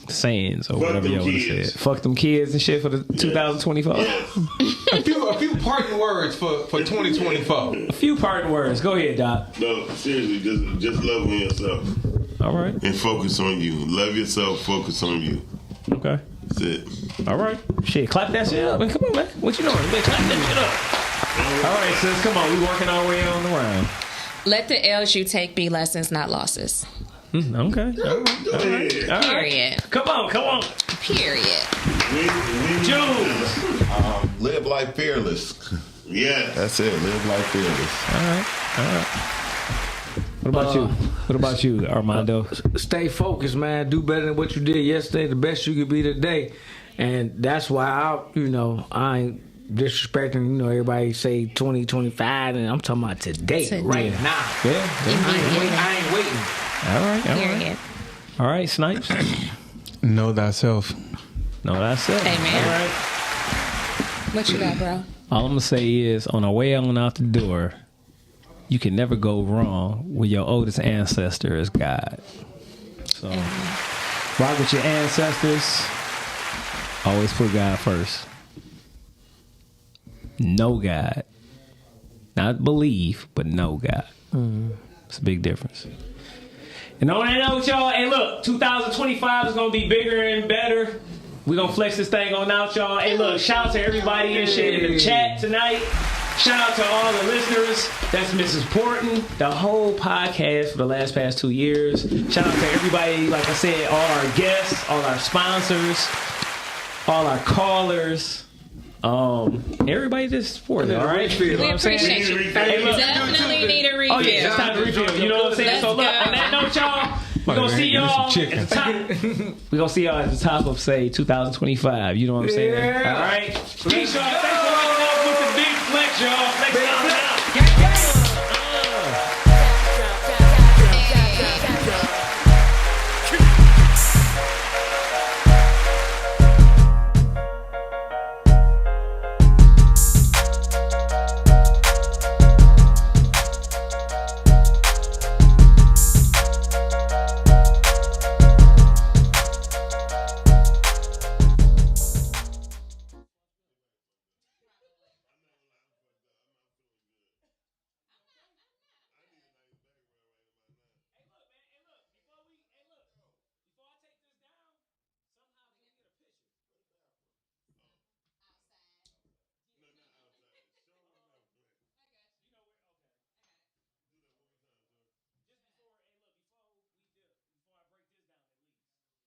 sayings or whatever y'all would have said? Fuck them kids and shit for the 2024. A few parting words for 2024. A few parting words. Go ahead, Doc. No, seriously, just love yourself. All right. And focus on you. Love yourself. Focus on you. Okay. That's it. All right. Shit, clap that shit up. Man, come on, man. What you doing? Man, clap that shit up. All right, sis. Come on. We working our way on the round. Let the L's you take be lessons, not losses. Okay. All right. Period. Come on. Period. Jules. Live life fearless. Yeah. That's it. Live life fearless. All right. What about you? What about you, Armando? Stay focused, man. Do better than what you did yesterday. The best you could be today. And that's why I ain't disrespecting, everybody say 2025, and I'm talking about today. Right now. Yeah. I ain't waiting. All right. All right, Snipes. Know thyself. Amen. All right. What you got, bro? All I'm going to say is, on our way on out the door, you can never go wrong with your oldest ancestor as God. So, rock with your ancestors. Always put God first. Know God. Not believe, but know God. It's a big difference. And on that note, y'all, hey, look, 2025 is going to be bigger and better. We're going to flex this thing on out, y'all. Hey, look, shout out to everybody and shit in the chat tonight. Shout out to all the listeners that's been supporting the whole podcast for the past 2 years. Shout out to everybody, like I said, all our guests, all our sponsors, all our callers. Everybody just supported it, all right? We appreciate you. Definitely need a refill. Oh, yeah, it's time to refill. You know what I'm saying? So, look, on that note, y'all, we're going to see y'all at the top. We're going to see y'all at the top of, say, 2025. You know what I'm saying? Yeah. All right? Peace, y'all. Thanks for rocking out with the Big Flex, y'all. Flex on out.